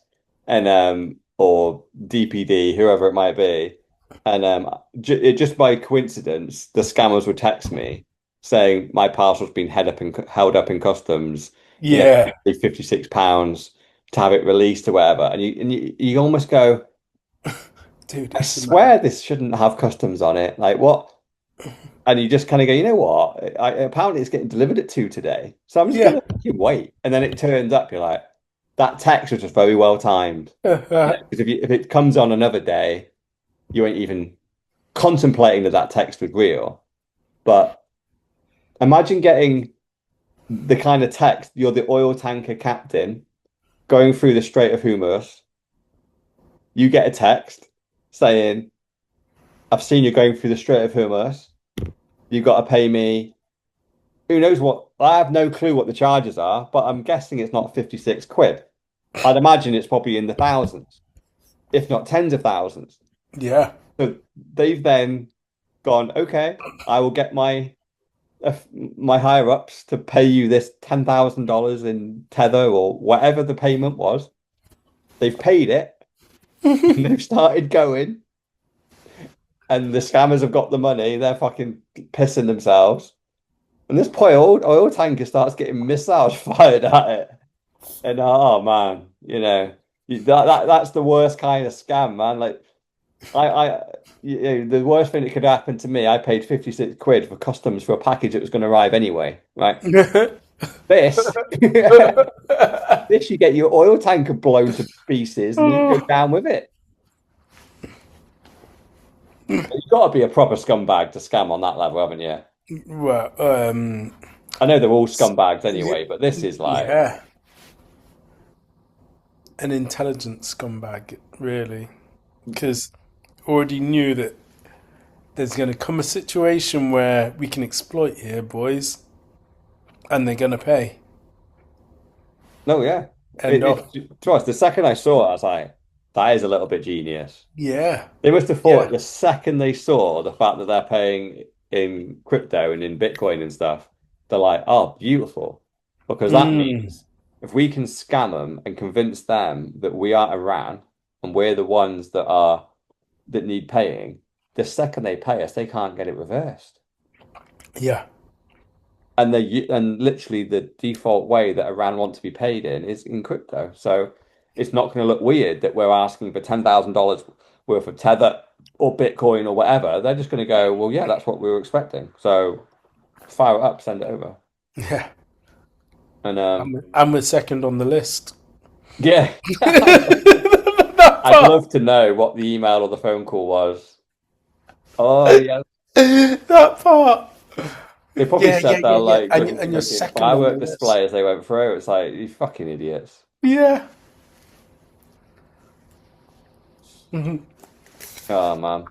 and or DPD, whoever it might be, and just by coincidence, the scammers would text me saying my parcel's been held up in customs, Yeah. £56 to have it released or whatever, and you almost go, Dude, I it's a swear this shouldn't have customs on it. Like what? And you just kind of go, you know what? Apparently it's getting delivered at 2 today, so I'm just yeah. gonna fucking wait. And then it turns up, you're like, that text was just very well timed. Because if it comes on another day, you ain't even contemplating that text was real. But imagine getting the kind of text, you're the oil tanker captain going through the Strait of Hormuz. You get a text saying, I've seen you going through the Strait of Hormuz. You've got to pay me. Who knows what? I have no clue what the charges are, but I'm guessing it's not 56 quid. I'd imagine it's probably in the thousands, if not tens of thousands. Yeah. So they've then gone, okay, I will get my higher ups to pay you this $10,000 in tether or whatever the payment was. They've paid it, and they've started going, and the scammers have got the money. They're fucking pissing themselves, and this poor oil tanker starts getting missiles fired at it. And oh man, that's the worst kind of scam, man. Like the worst thing that could happen to me, I paid 56 quid for customs for a package that was going to arrive anyway, right? This, this you get your oil tanker blown to pieces and you go down with it. You've got to be a proper scumbag to scam on that level, haven't you? Well, I know they're all scumbags anyway, but this is like, yeah. An intelligent scumbag, really. Because already knew that there's going to come a situation where we can exploit here, boys. And they're going to pay. No, yeah. End off. To us, the second I saw it, I was like, that is a little bit genius. Yeah. They must have Yeah. thought the second they saw the fact that they're paying in crypto and in Bitcoin and stuff, they're like, oh, beautiful. Because that Mm. means if we can scam them and convince them that we are Iran and we're the ones that need paying, the second they pay us, they can't get it reversed. Yeah. And literally the default way that Iran want to be paid in is in crypto. So it's not going to look weird that we're asking for $10,000 worth of Tether or Bitcoin or whatever. They're just going to go, well, yeah, that's what we were expecting. So fire it up, send it over. Yeah. And I'm a second on the list. yeah, That I'd part. love to know what the email or the phone call was. Oh yeah, That part. they probably Yeah, said yeah, they're yeah, yeah. like And, looking for and you're fucking second on the firework list. display as they went through. It's like you fucking idiots. Yeah. Mhm. Oh man.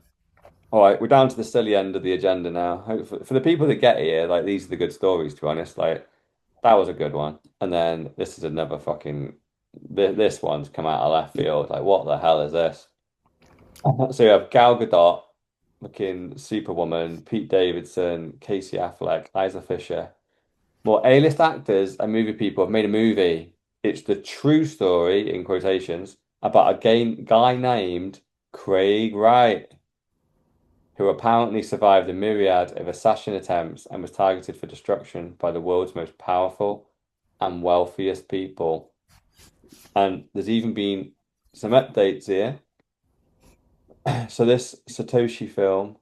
All right, we're down to the silly end of the agenda now. Hopefully, for the people that get here, like these are the good stories, to be honest. Like that was a good one, and then this is another fucking. This one's come out of left field. Like, what the hell is this? So you have Gal Gadot, looking Superwoman, Pete Davidson, Casey Affleck, Isla Fisher. More A-list actors and movie people have made a movie. It's the true story, in quotations, about a guy named Craig Wright, who apparently survived a myriad of assassin attempts and was targeted for destruction by the world's most powerful and wealthiest people. And there's even been some updates here. So this Satoshi film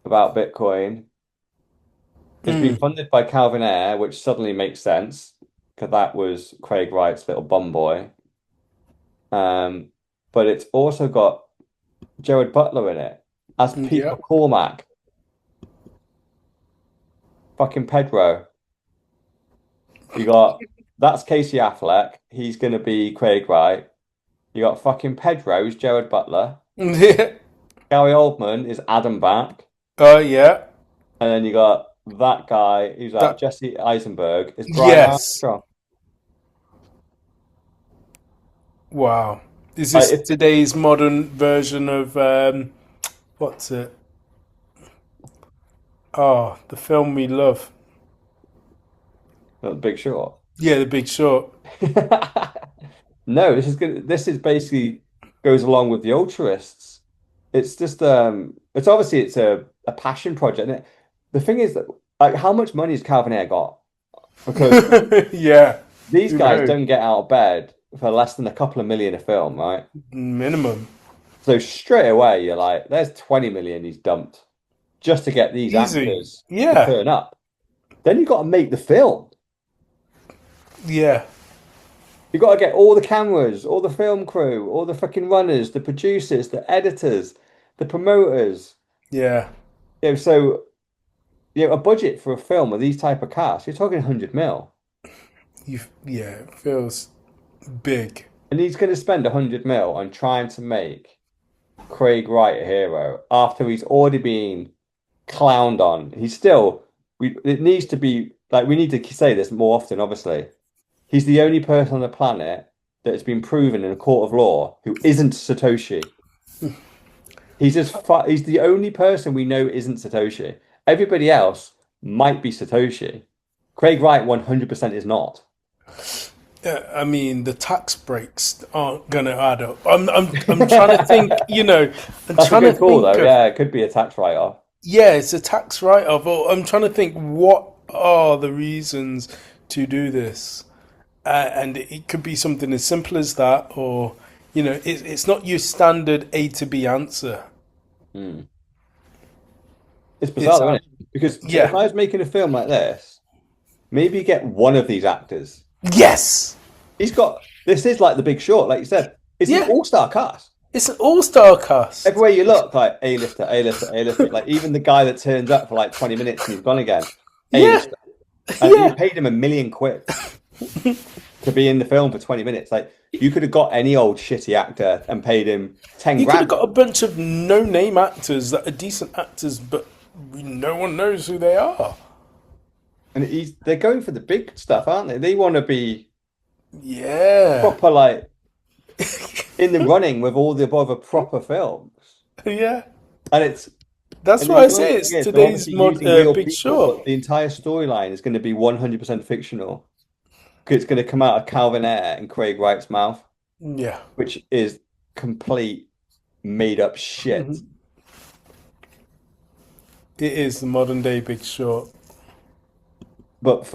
about Bitcoin has been funded by Calvin Ayre, which suddenly makes sense because that was Craig Wright's little bum boy. But it's also got Jared Butler in it as Pete Yeah. McCormack. Fucking Pedro. That's Casey Affleck. He's gonna be Craig Wright. You got fucking Pedro, who's Jared Butler. Yeah. Gary Oldman is Adam Back. Oh, yeah. And then you got that guy who's That- Jesse Eisenberg is Brian Yes. Armstrong. Wow. Is this Like, today's modern version of what's it? Oh, the film we love. The Big Short. Yeah, The Big Short. No, this is good. This is basically goes along with the altruists. It's just it's obviously it's a passion project. And the thing is that like how much money has Calvin Ayre got? Because Yeah, these who guys knows? don't get out of bed for less than a couple of million a film, right? Minimum. So straight away you're like, there's 20 million he's dumped just to get these Easy. actors to Yeah, turn up. Then you got to make the film. yeah, You got to get all the cameras, all the film crew, all the fucking runners, the producers, the editors, the promoters. yeah. So a budget for a film with these type of cast, you're talking 100 mil. Yeah, it feels big. And he's going to spend 100 mil on trying to make Craig Wright a hero after he's already been clowned on. It needs to be, like, we need to say this more often, obviously. He's the only person on the planet that has been proven in a court of law who isn't Satoshi. He's the only person we know isn't Satoshi. Everybody else might be Satoshi. Craig Wright 100% is not. I mean, the tax breaks aren't gonna add up. I'm trying to think. I'm That's a trying good to call, think though. of, Yeah, it could be a tax write-off. yeah, it's a tax write-off. Or I'm trying to think what are the reasons to do this, and it could be something as simple as that, or it's not your standard A to B answer. It's bizarre, though, isn't it? Because Yeah. if I was making a film like this, maybe get one of these actors. Yes, This is like The Big Short, like you said. It's Yeah. an all-star cast. it's an all-star cast. Everywhere you look, like A-lister, A-lister, A-lister. Like even the guy that turns up for like 20 minutes and he's gone again. A-lister. And Yeah. you paid him £1 million to be in the film for 20 minutes. Like you could have got any old shitty actor and paid him 10 You could have grand. got a bunch of no-name actors that are decent actors, but no one knows who they are. And they're going for the big stuff, aren't they? They want to be Yeah. proper, like in the running with all the other proper films. Yeah. And That's the why I annoying say thing it's is they're today's obviously using real Big people, Short. but the entire storyline is going to be 100% fictional. Because it's going to come out of Calvin Ayre and Craig Wright's mouth, Yeah. which is complete made up shit. It is the modern day Big Short, But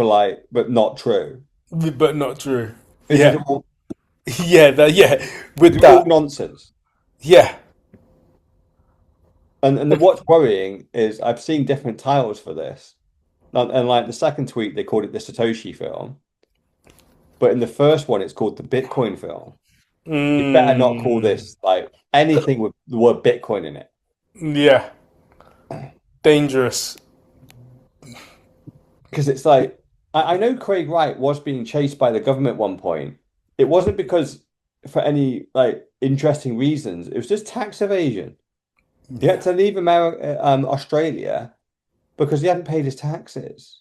not true. but not true. This is Yeah. all, Yeah. With it's all that, nonsense. yeah. And what's worrying is I've seen different titles for this. And like the second tweet, they called it the Satoshi film. But in the first one, it's called the Bitcoin film. You better not call this like anything with the word Bitcoin in it. Yeah. Dangerous. Because it's like, I know Craig Wright was being chased by the government at one point. It wasn't because for any like interesting reasons, it was just tax evasion. He had to leave Australia because he hadn't paid his taxes.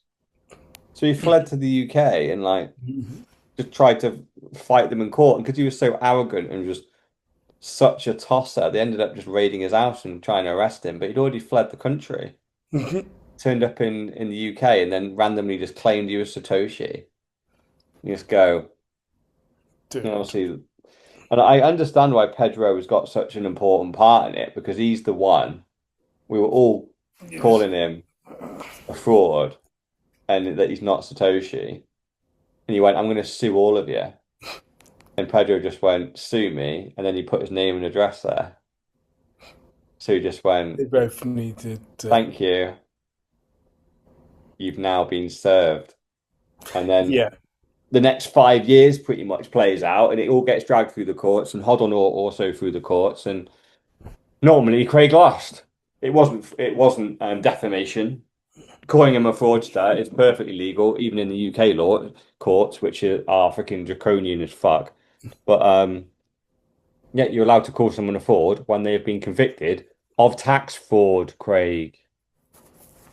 So he fled to the UK and like just tried to fight them in court. And because he was so arrogant and just such a tosser, they ended up just raiding his house and trying to arrest him. But he'd already fled the country, turned up in the UK, and then randomly just claimed he was Satoshi. You just go, Dude. you know, obviously, and I understand why Pedro has got such an important part in it because he's the one. We were all calling him a fraud and that he's not Satoshi. And he went, I'm going to sue all of you. And Pedro just went, sue me. And then he put his name and address there. So he just went, They both needed. thank you. You've now been served. And then Yeah. the next 5 years pretty much plays out and it all gets dragged through the courts and Hodon also through the courts. And normally Craig lost. It wasn't defamation. Calling him a fraudster is perfectly legal, even in the UK law courts, which are freaking draconian as fuck. But yet you're allowed to call someone a fraud when they have been convicted of tax fraud, Craig.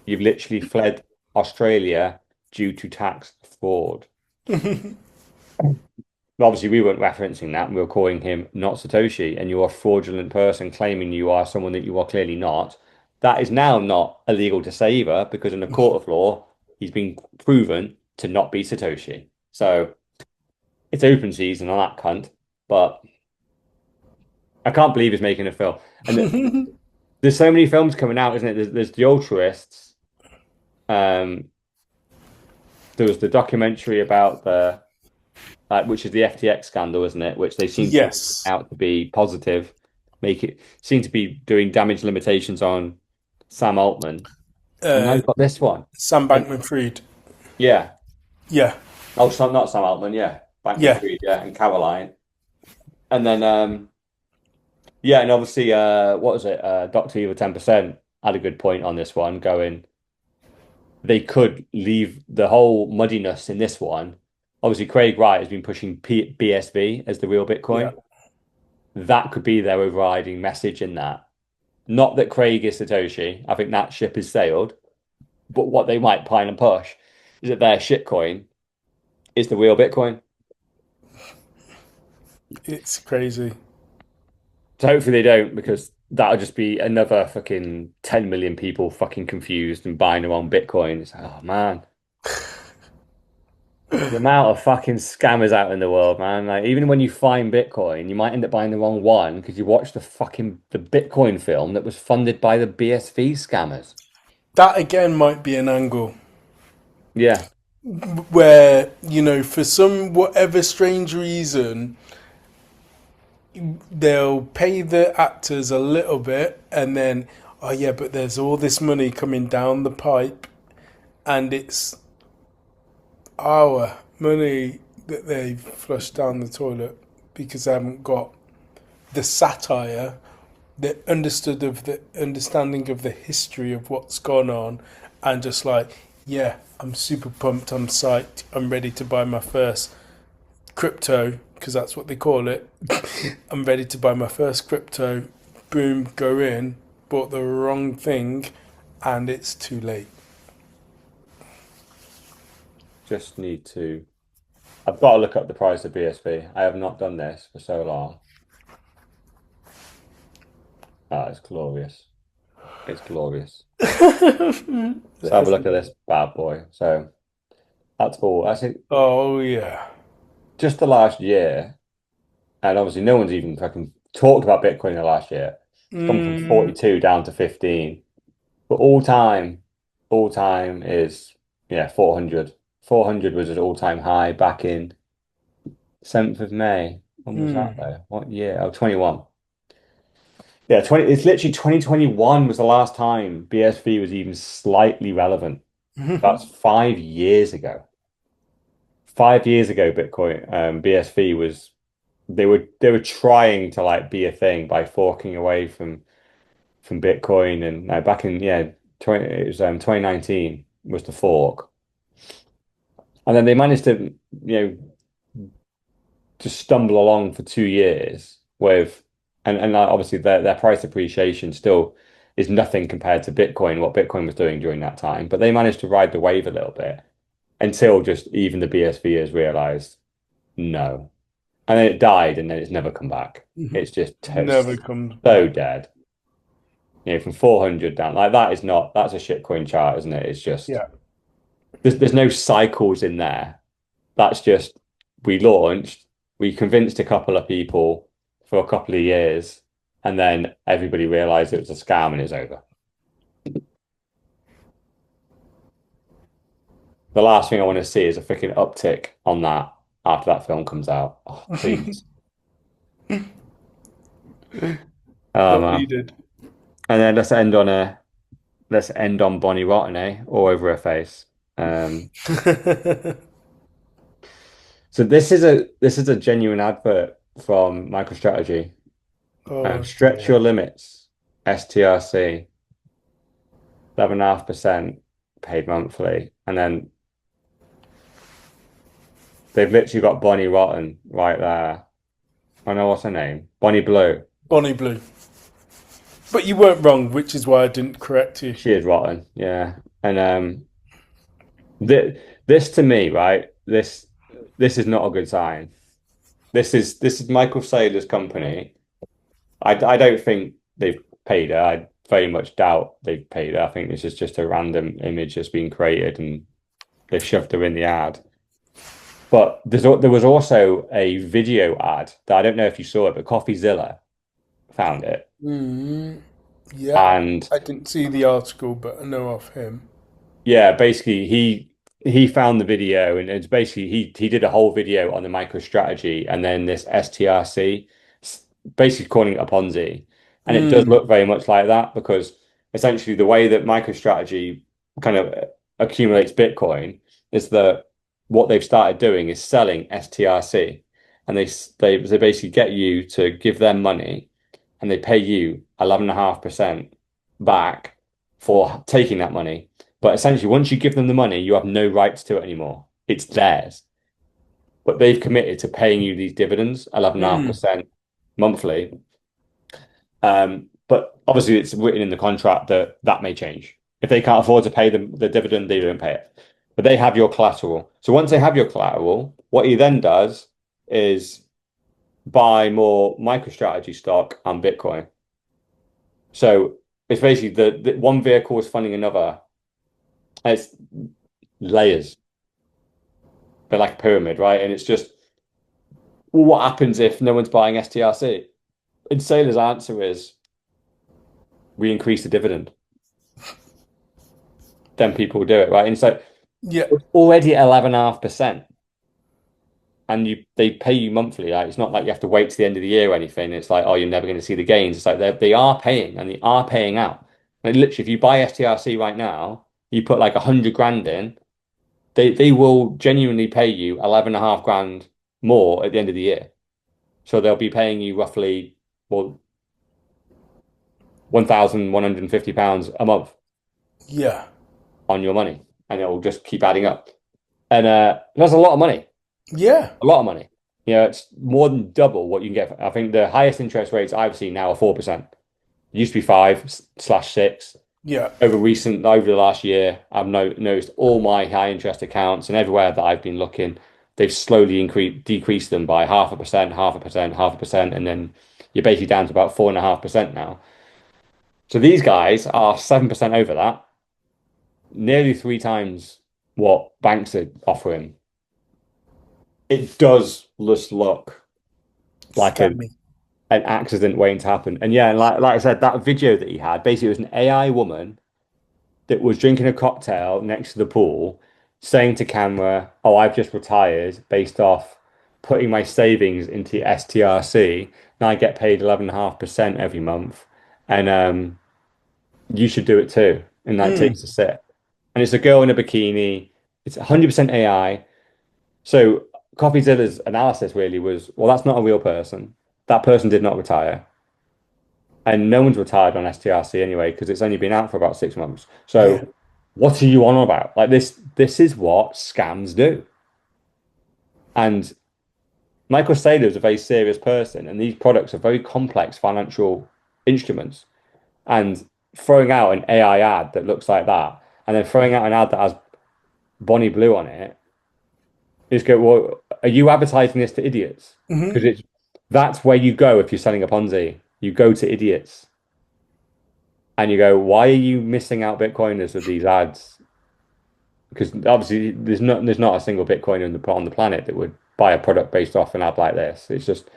You've literally fled Australia due to tax fraud. Obviously, we weren't referencing that. We were calling him not Satoshi, and you're a fraudulent person claiming you are someone that you are clearly not. That is now not illegal to say either, because in a court of law, he's been proven to not be Satoshi. So it's open season on that cunt, but I can't believe he's making a film. And there's so many films coming out, isn't it? There's The Altruists. There was the documentary about which is the FTX scandal, isn't it? Which they seem to out to be positive, seem to be doing damage limitations on Sam Altman. And now you've got this one, Sam Bankman-Fried. Yeah. Yeah. Oh, not Sam Altman. Yeah, Bankman-Fried. Yeah, and Caroline. And then and obviously what was it? Dr. Evil 10% had a good point on this one, going they could leave the whole muddiness in this one. Obviously, Craig Wright has been pushing BSV as the real Bitcoin. Yeah. That could be their overriding message in that. Not that Craig is Satoshi. I think that ship has sailed. But what they might pine and push is that their shitcoin is the real Bitcoin. It's crazy. So hopefully they don't, because that'll just be another fucking 10 million people fucking confused and buying their own Bitcoin. It's like, oh, man. The amount of fucking scammers out in the world, man. Like, even when you find Bitcoin, you might end up buying the wrong one because you watched the Bitcoin film that was funded by the BSV scammers. That again might be an angle. Yeah. Where, for some whatever strange reason, they'll pay the actors a little bit and then, oh yeah, but there's all this money coming down the pipe and it's our money that they've flushed down the toilet because they haven't got the satire, the understanding of the history of what's gone on, and just like, yeah, I'm super pumped, I'm psyched, I'm ready to buy my first crypto, because that's what they call it. I'm ready to buy my first crypto. Boom, go in, bought the wrong thing, and it's too late. just need to. I've got to look up the price of BSV. I have not done this for so long. Ah, it's glorious. It's glorious. Let's have a look at this bad boy. So that's all. I think Oh yeah. just the last year, and obviously no one's even fucking talked about Bitcoin in the last year. It's gone from 42 down to 15. But all time is 400. 400 was an all-time high back in 7th of May. When was that though? What year? Oh, 21. Yeah, it's literally 2021 was the last time BSV was even slightly relevant. That's 5 years ago. 5 years ago, Bitcoin, BSV was they were trying to like be a thing by forking away from Bitcoin, and back in 2019 was the fork, and then they managed to just stumble along for 2 years with and obviously their price appreciation still is nothing compared to Bitcoin, what Bitcoin was doing during that time, but they managed to ride the wave a little bit until just even the BSVers realized no, and then it died, and then it's never come back. It's just toast. Never comes So back. dead. From 400 down, like that's a shitcoin chart, isn't it? It's just there's no cycles in there. That's just we launched, we convinced a couple of people for a couple of years, and then everybody realized it was a scam and it's over. The last thing I want to see is a freaking uptick on that after that film comes out. Oh, please. Man. Needed. And then let's end on Bonnie Rotten, all over her face. So this is a genuine advert from MicroStrategy. Stretch your limits, STRC, 11.5% paid monthly, and then they've literally got Bonnie Rotten right there. I know what's her name, Bonnie Blue. Bonnie Blue. But you weren't wrong, which is why I didn't correct you. She is rotten, yeah. And this to me, right? This is not a good sign. This is Michael Saylor's company. I don't think they've paid her. I very much doubt they've paid her. I think this is just a random image that's been created and they've shoved her in the ad. But there was also a video ad that I don't know if you saw it, but CoffeeZilla found it. Yeah, and I didn't see the article, but I know of him. Yeah, basically he found the video, and it's basically he did a whole video on the MicroStrategy and then this STRC, basically calling it a Ponzi. And it does look very much like that, because essentially the way that MicroStrategy kind of accumulates Bitcoin is that what they've started doing is selling STRC, and they basically get you to give them money, and they pay you 11.5% back for taking that money. But essentially, once you give them the money, you have no rights to it anymore. It's theirs. But they've committed to paying you these dividends, 11.5% monthly. But obviously, it's written in the contract that may change. If they can't afford to pay the dividend, they don't pay it. But they have your collateral. So once they have your collateral, what he then does is buy more MicroStrategy stock and Bitcoin. So it's basically the one vehicle is funding another. It's layers. They're like a pyramid, right? And it's just, well, what happens if no one's buying STRC? And Saylor's answer is, we increase the dividend. Then people will do it, right? And so it's already at 11.5%. And they pay you monthly. Like, it's not like you have to wait to the end of the year or anything. It's like, oh, you're never going to see the gains. It's like they are paying, and they are paying out. And literally, if you buy STRC right now, you put like 100 grand in, they will genuinely pay you 11.5 grand more at the end of the year. So they'll be paying you roughly, well, £1,150 a month. Yeah. On your money, and it will just keep adding up. And that's a lot of money. Yeah. A lot of money. It's more than double what you can get. I think the highest interest rates I've seen now are 4%. It used to be 5/6. Yeah. over the last year, I've noticed all my high interest accounts and everywhere that I've been looking, they've slowly decreased them by 0.5%, 0.5%, 0.5%, and then you're basically down to about 4.5% now. So these guys are 7% over that, nearly 3 times what banks are offering. It does just look like Scammy. an accident waiting to happen. And yeah, and like I said, that video that he had, basically it was an AI woman that was drinking a cocktail next to the pool, saying to camera, "Oh, I've just retired based off putting my savings into STRC. Now I get paid 11.5% every month, and you should do it too." And that takes a sip. And it's a girl in a bikini. It's 100% AI. So CopyZilla's analysis really was, well, that's not a real person. That person did not retire. And no one's retired on STRC anyway, because it's only been out for about 6 months. So Yeah. what are you on about? Like this is what scams do. And Michael Saylor is a very serious person, and these products are very complex financial instruments. And throwing out an AI ad that looks like that, and then throwing out an ad that has Bonnie Blue on it, is go, well, are you advertising this to idiots? Because that's where you go if you're selling a Ponzi. You go to idiots. And you go, why are you missing out Bitcoiners with these ads? Because obviously there's not a single Bitcoiner on the planet that would buy a product based off an ad like this. It's just,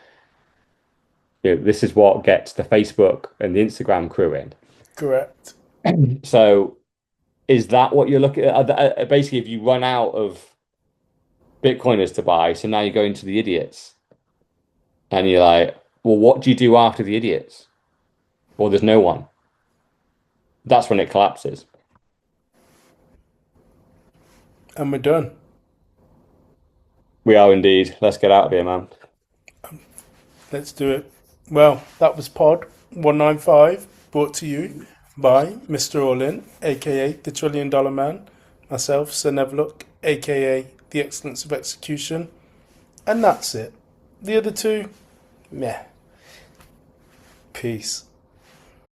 this is what gets the Facebook and the Instagram crew in. Correct. So is that what you're looking at? Basically, if you run out of Bitcoiners to buy, so now you're going to the idiots. And you're like, well, what do you do after the idiots? Well, there's no one. That's when it collapses. And we're done. We are indeed. Let's get out of here, man. Let's do it. Well, that was Pod 195, brought to you by Mr. Allin, aka the $1 Trillion Man, myself, Sir Nevlook, aka the Excellence of Execution, and that's it. The other two, meh. Peace.